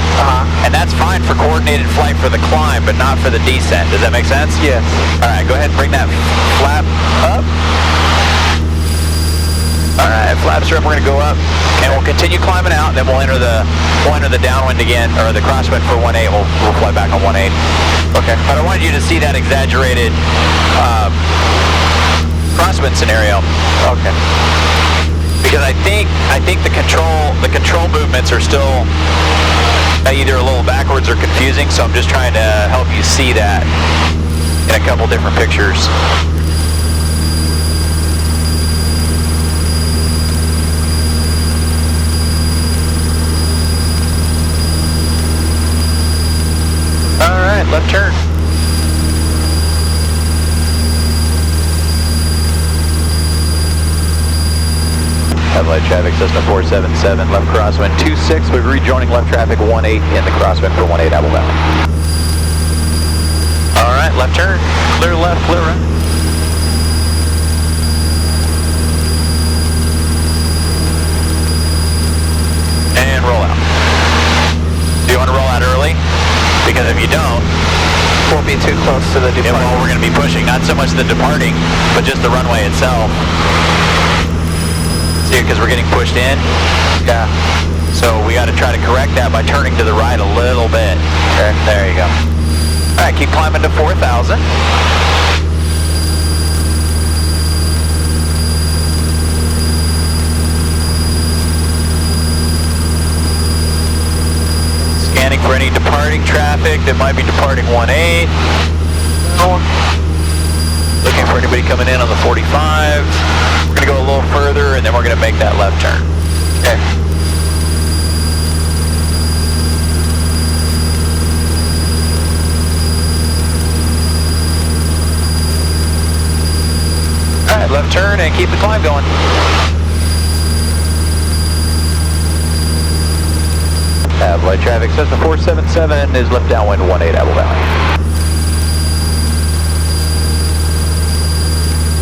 and that's fine for coordinated flight for the climb, but not for the descent. Does that make sense? Yes. All right, go ahead and bring that flap up. All right, flaps are up. We're going to go up, and we'll continue climbing out. Then we'll enter the downwind again, or the crosswind for 18. We'll fly back on 18. Okay. But I wanted you to see that exaggerated crosswind scenario. Okay. Because I think the control movements are still either a little backwards or confusing. So I'm just trying to help you see that in a couple different pictures. Left turn. Headlight traffic, Cessna 477, left crosswind 26. We're rejoining left traffic 18 in the crosswind for 18 Apple Valley. All right, left turn. Clear left, clear right. And roll out. Do you want to roll out early? Because if you don't, Won't be too close to the departure. well, we're going to be pushing not so much the departing, but just the runway itself. See, because we're getting pushed in. Yeah. So we got to try to correct that by turning to the right a little bit. Okay, there you go. All right, keep climbing to 4,000. Scanning for any departing traffic that might be departing 18. Looking for anybody coming in on the 45. We're going to go a little further, and then we're going to make that left turn. Okay. All right, left turn and keep the climb going. Light traffic, Cessna 477 is left downwind 18 Apple Valley.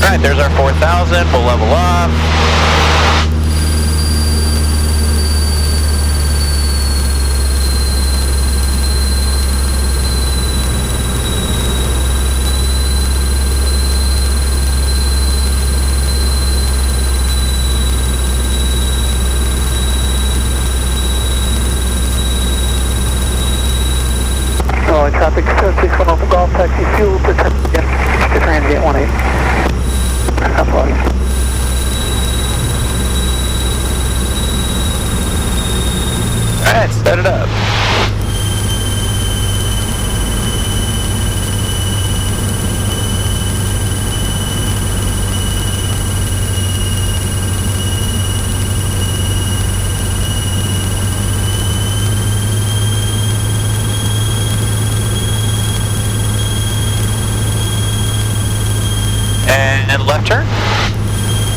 Alright, there's our 4,000, we'll level off. Traffic 6 Open Golf Taxi, fuel to transient 18. Apologies. left turn.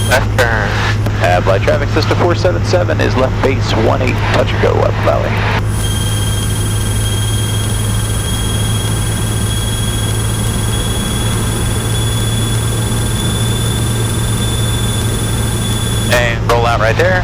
Left turn. Light traffic system 477 is left base 18, touch and go up valley. And roll out right there.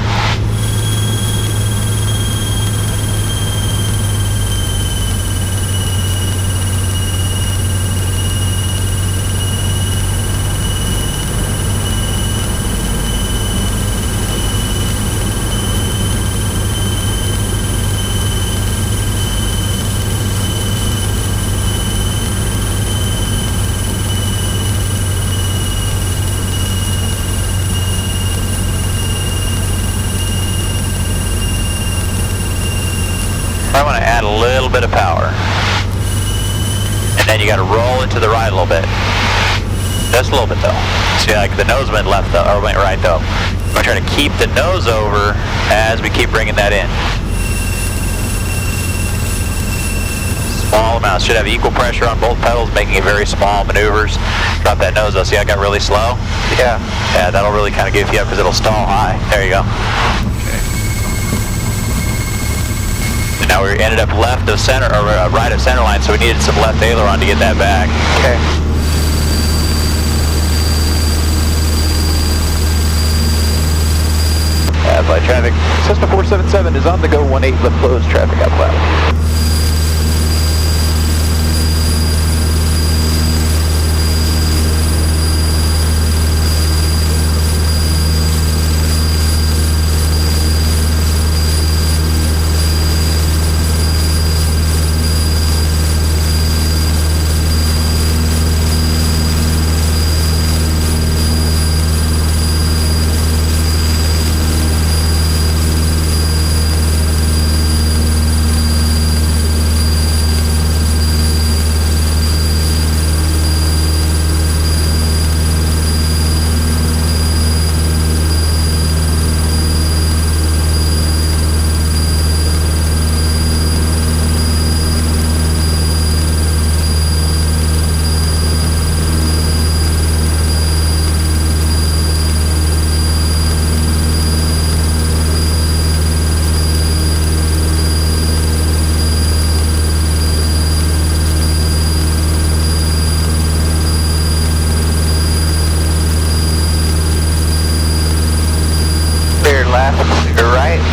I want to add a little bit of power. And then you got to roll it to the right a little bit. Just a little bit though. See, like the nose went left though, or went right though. I'm going to try to keep the nose over as we keep bringing that in. Small amounts. Should have equal pressure on both pedals, making it very small maneuvers. Drop that nose though. See, I got really slow? Yeah. Yeah, that'll really kind of give you up because it'll stall high. There you go. Now we ended up left of center, or right of center line, so we needed some left aileron to get that back. Okay. Light traffic. Cessna 477 is on the go, 18 left closed, traffic out loud.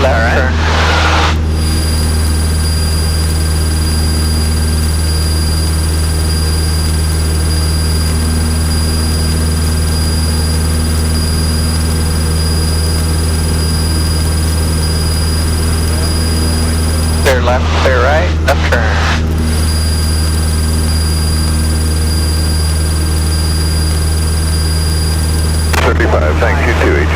Left turn. Clear left, clear right, left turn. Thanks, you too, H.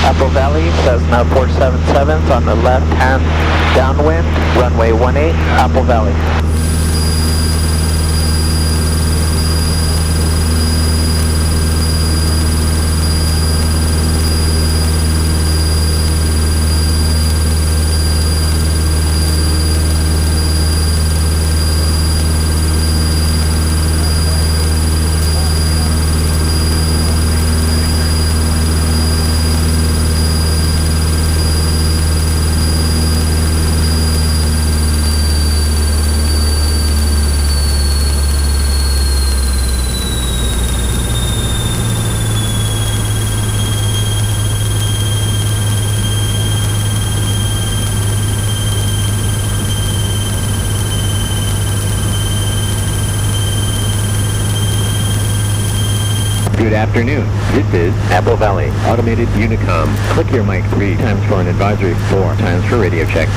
Apple Valley, Cessna 477 on the left hand downwind, runway 18, Apple Valley. Good afternoon. This is Apple Valley Automated Unicom. Click your mic 3 times for an advisory, 4 times for radio check.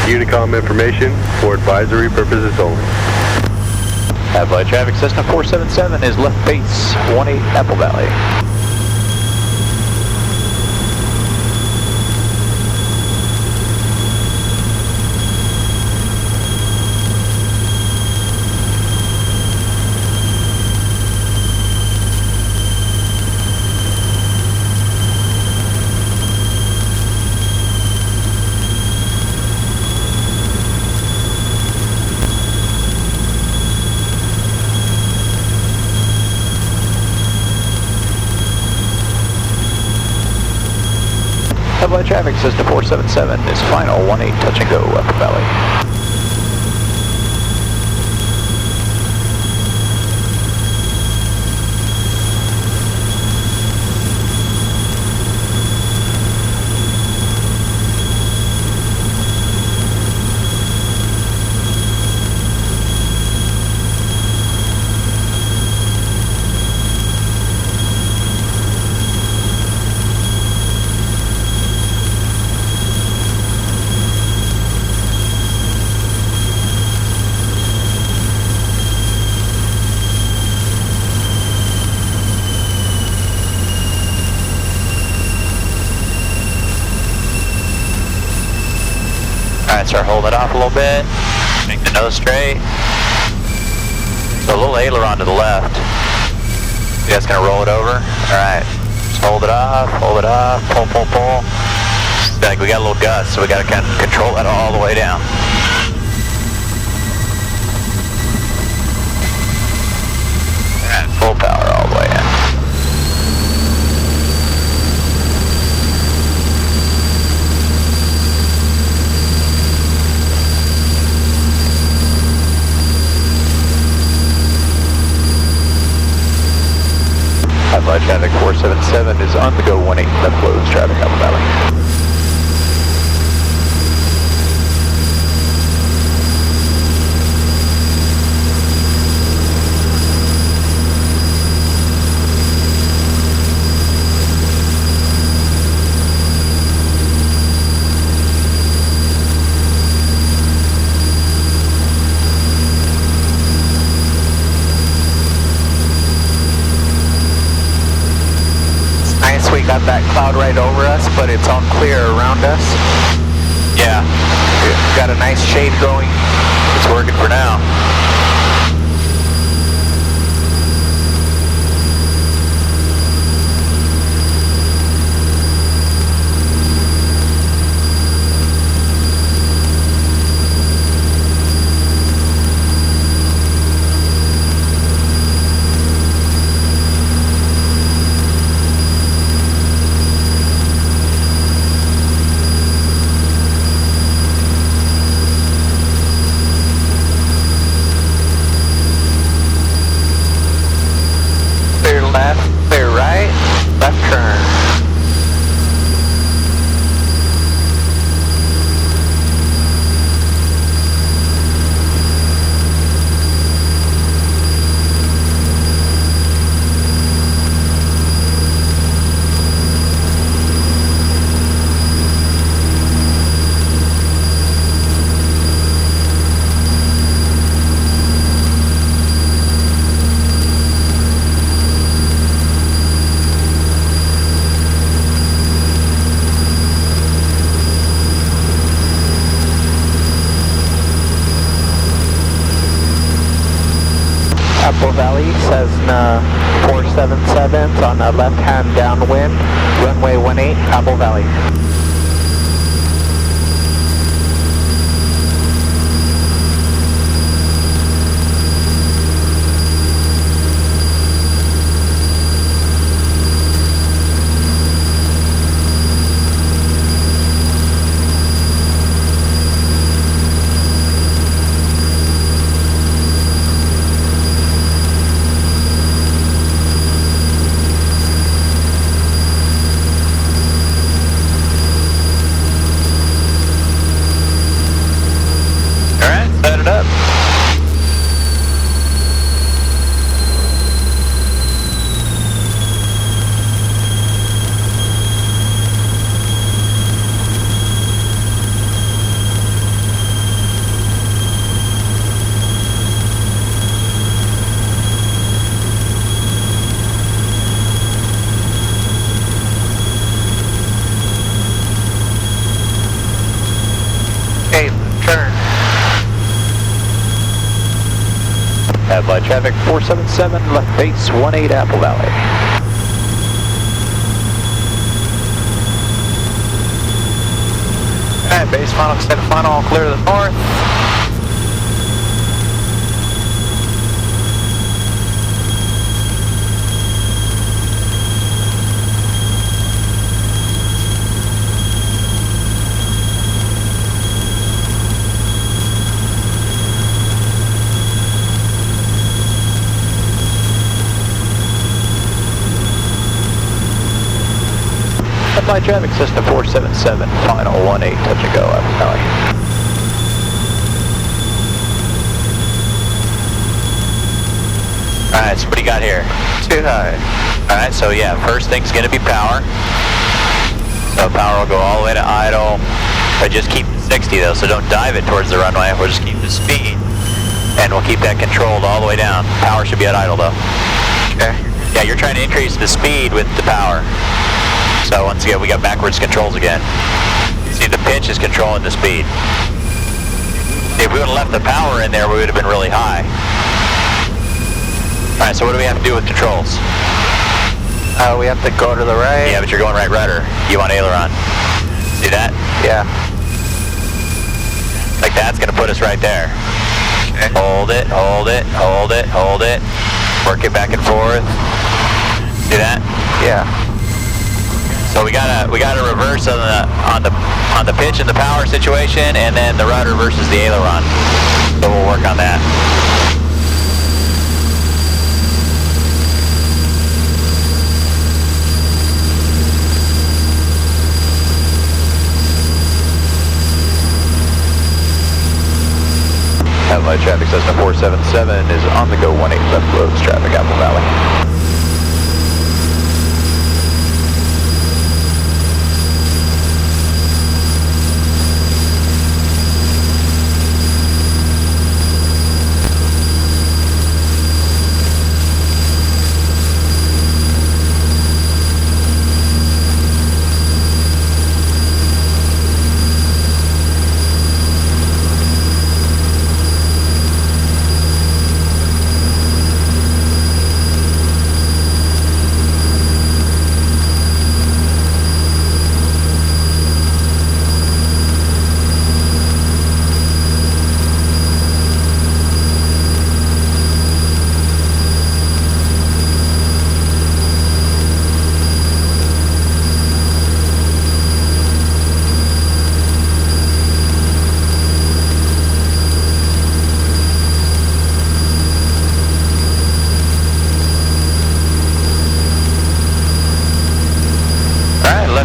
Unicom information for advisory purposes only. Light traffic system 477 is left base 18 Apple Valley. Light traffic says to 477 is final, 18 touch and go Apple Valley. Alright, start holding it off a little bit. Make the nose straight. So a little aileron to the left. You guys gonna roll it over? Alright. Just hold it off, pull, pull, pull. Like we got a little gust, so we gotta kind of control that all the way down. And full power all the way in. Light traffic 477 is on the go 18 left close traffic Apple Valley. We got that cloud right over us, but it's all clear around us. Yeah. Got a nice shade going. It's working for now. Apple Valley, Cessna 477 on the left-hand downwind, runway 18, Apple Valley. Light traffic 477, left base 18 Apple Valley. Alright, base final, extend final, all clear to the north. Flight Traffic System 477, final 18, touch and go, Apple Valley. Alright, so what do you got here? Too high. Alright, so yeah, first thing's gonna be power. So power will go all the way to idle, but just keep the 60 though, so don't dive it towards the runway, we'll just keep the speed, and we'll keep that controlled all the way down. Power should be at idle though. Okay. Yeah, you're trying to increase the speed with the power. So once again, we got backwards controls again. See, the pitch is controlling the speed. If we would have left the power in there, we would have been really high. Alright, so what do we have to do with controls? We have to go to the right. Yeah, but you're going right rudder. You want aileron. See that? Yeah. Like that's gonna put us right there. Okay. Hold it, hold it, hold it, hold it. Work it back and forth. See that? Yeah. So we gotta reverse on the pitch and the power situation, and then the rudder versus the aileron. So we'll work on that. Light Traffic System 477 is on the go 18 left roads traffic Apple Valley.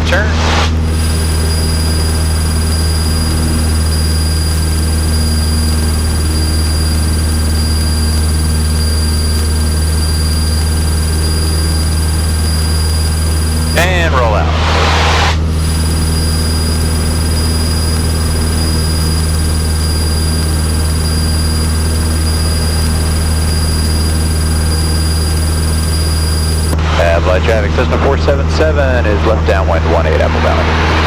Turn. And roll out. Light Traffic System 477 is left downwind 18 Apple Valley.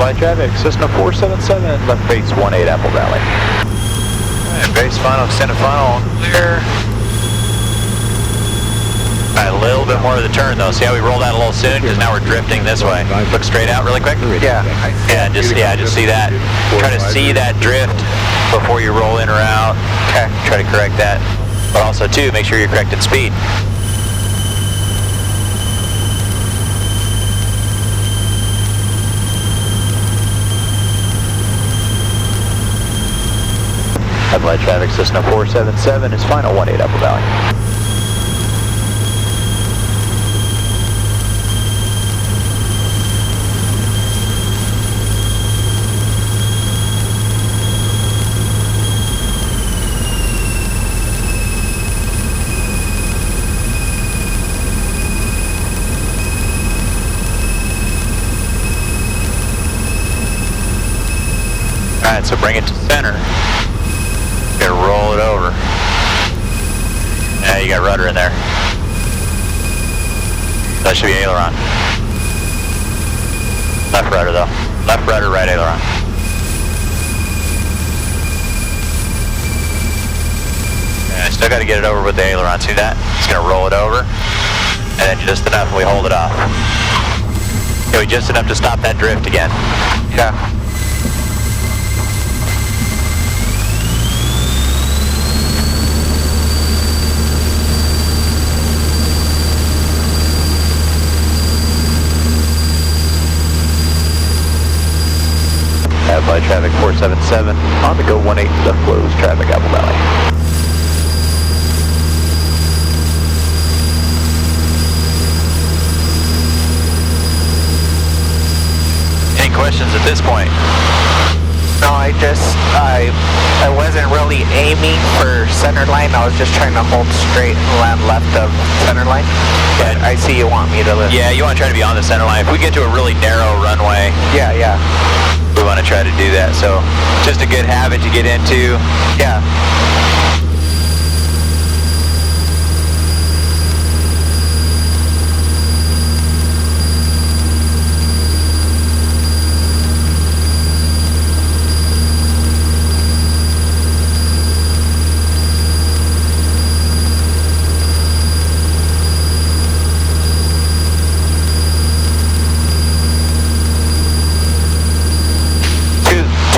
Light Traffic System 477, left base 18 Apple Valley. Alright, base final, extended final, clear. Alright, a little bit more of the turn though. See how we rolled out a little soon? Because now we're drifting this way. Look straight out really quick. Yeah. Just see that. Try to see that drift before you roll in or out. Okay. Try to correct that. But also too, make sure you're correcting speed. Light Traffic System 477 is final 18 Apple Valley. Alright, so bring it to center. You're gonna roll it over. Yeah, you got rudder in there. That should be aileron. Left rudder though. Left rudder, right aileron. And I still got to get it over with the aileron. See that? It's going to roll it over. And then just enough and we hold it off. Okay, just enough to stop that drift again. Yeah. By traffic 477 on the go 18 left close traffic Apple Valley. Any questions at this point? No, I wasn't really aiming for center line. I was just trying to hold straight and land left of center line. But I see you want me to live. Yeah, you want to try to be on the center line. If we get to a really narrow runway, Yeah, yeah. we want to try to do that. So just a good habit to get into. Yeah.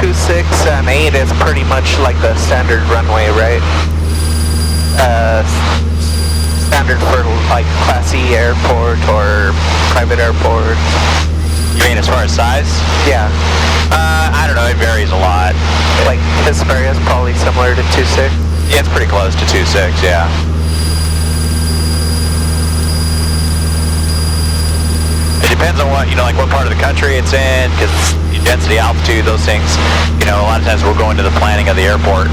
Two, 6, and 8 is pretty much like the standard runway, right? Standard for like Class E airport or private airport. You mean as far as size? Yeah. I don't know. It varies a lot. Like Hesperia is probably similar to 2.6. Yeah, it's pretty close to 2.6, yeah. It depends on what, like what part of the country it's in, because density, altitude, those things, a lot of times we're going to the planning of the airport.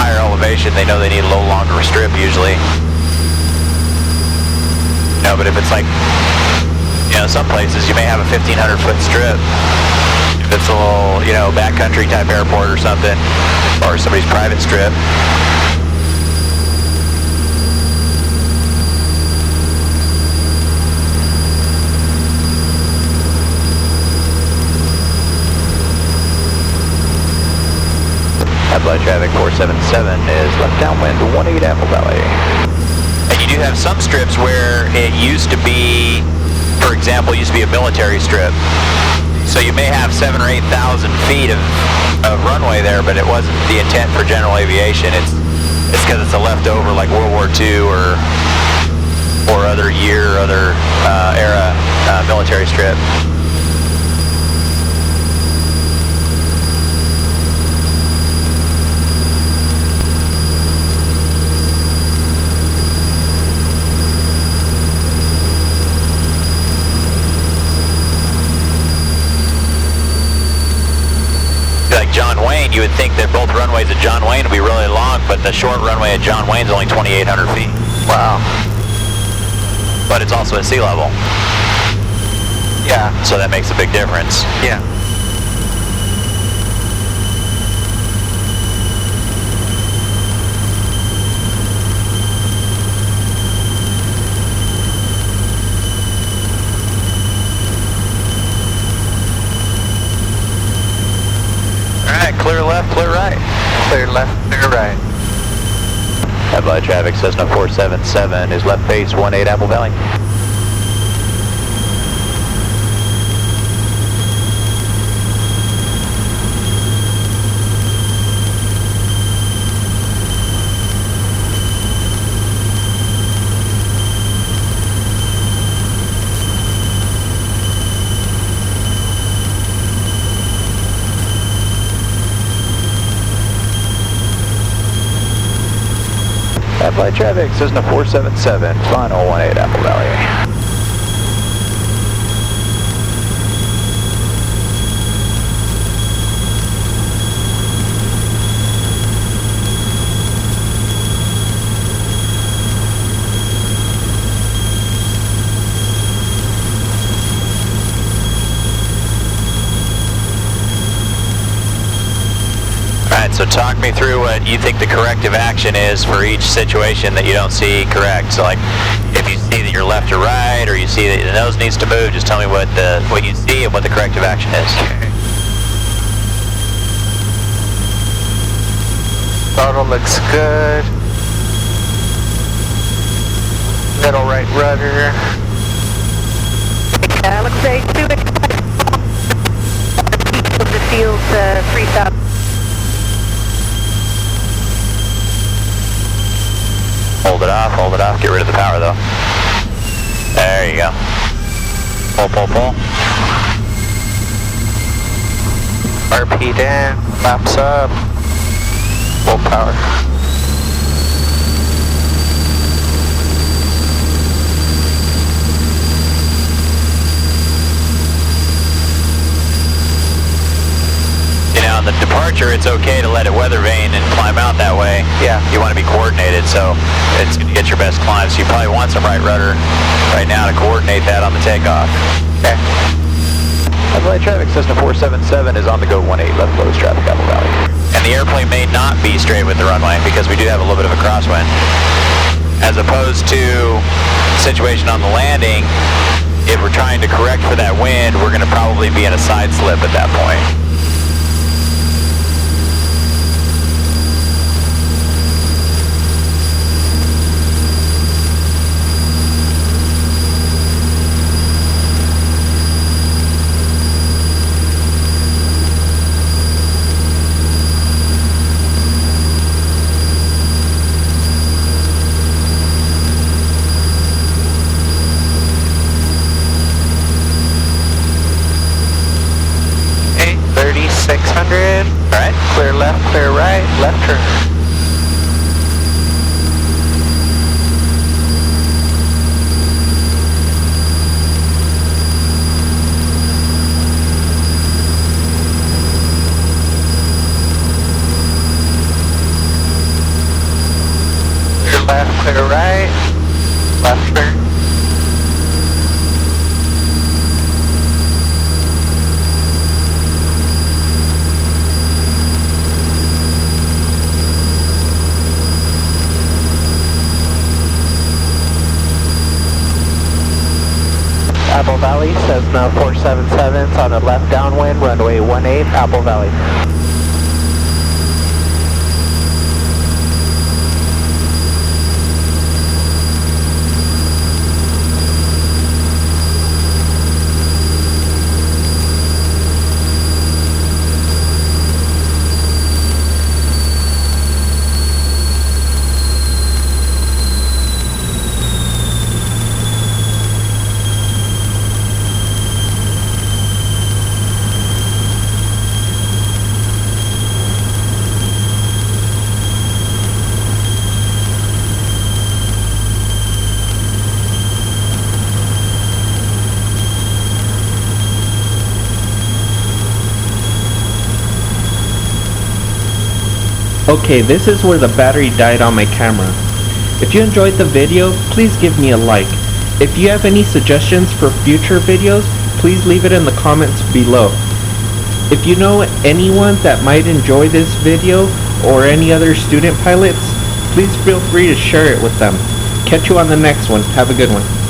Higher elevation, they know they need a little longer strip usually. But if it's like, some places you may have a 1,500 foot strip. If it's a little, backcountry type airport or something, or somebody's private strip. By traffic 477 is left downwind 18 Apple Valley. And you do have some strips where it used to be, for example, used to be a military strip. So you may have 7,000 or 8,000 feet of runway there, but it wasn't the intent for general aviation. It's because it's a leftover like World War II or other era military strip. John Wayne, you would think that both runways at John Wayne would be really long, but the short runway at John Wayne is only 2,800 feet. Wow. But it's also at sea level. Yeah. So that makes a big difference. Yeah. Clear left, clear right. Clear left, clear right. Headlight traffic, Cessna 477 is left base 18 Apple Valley. Headlight traffic, Cessna 477, final 18 Apple Valley. Alright, so talk me through what you think the corrective action is for each situation that you don't see correct. So like, if you see that you're left or right, or you see that the nose needs to move, just tell me what you see and what the corrective action is. Throttle looks good. Middle right rudder. Looks like the field 3,000. Hold it off, get rid of the power though. There you go. Pull. RP down, laps up, full power. On the departure, it's okay to let it weather vane and climb out that way. Yeah. You want to be coordinated, so it's going to get your best climb. So you probably want some right rudder right now to coordinate that on the takeoff. Okay. Flight traffic system 477 is on the go 18 left close traffic Apple Valley. And the airplane may not be straight with the runway because we do have a little bit of a crosswind. As opposed to situation on the landing, if we're trying to correct for that wind, we're going to probably be in a side slip at that point. Clear left, clear right, left turn. Clear left, clear right, left turn. Apple Valley, Cessna 477, it's on the left downwind, runway 18, Apple Valley. Okay, this is where the battery died on my camera. If you enjoyed the video, please give me a like. If you have any suggestions for future videos, please leave it in the comments below. If you know anyone that might enjoy this video or any other student pilots, please feel free to share it with them. Catch you on the next one. Have a good one.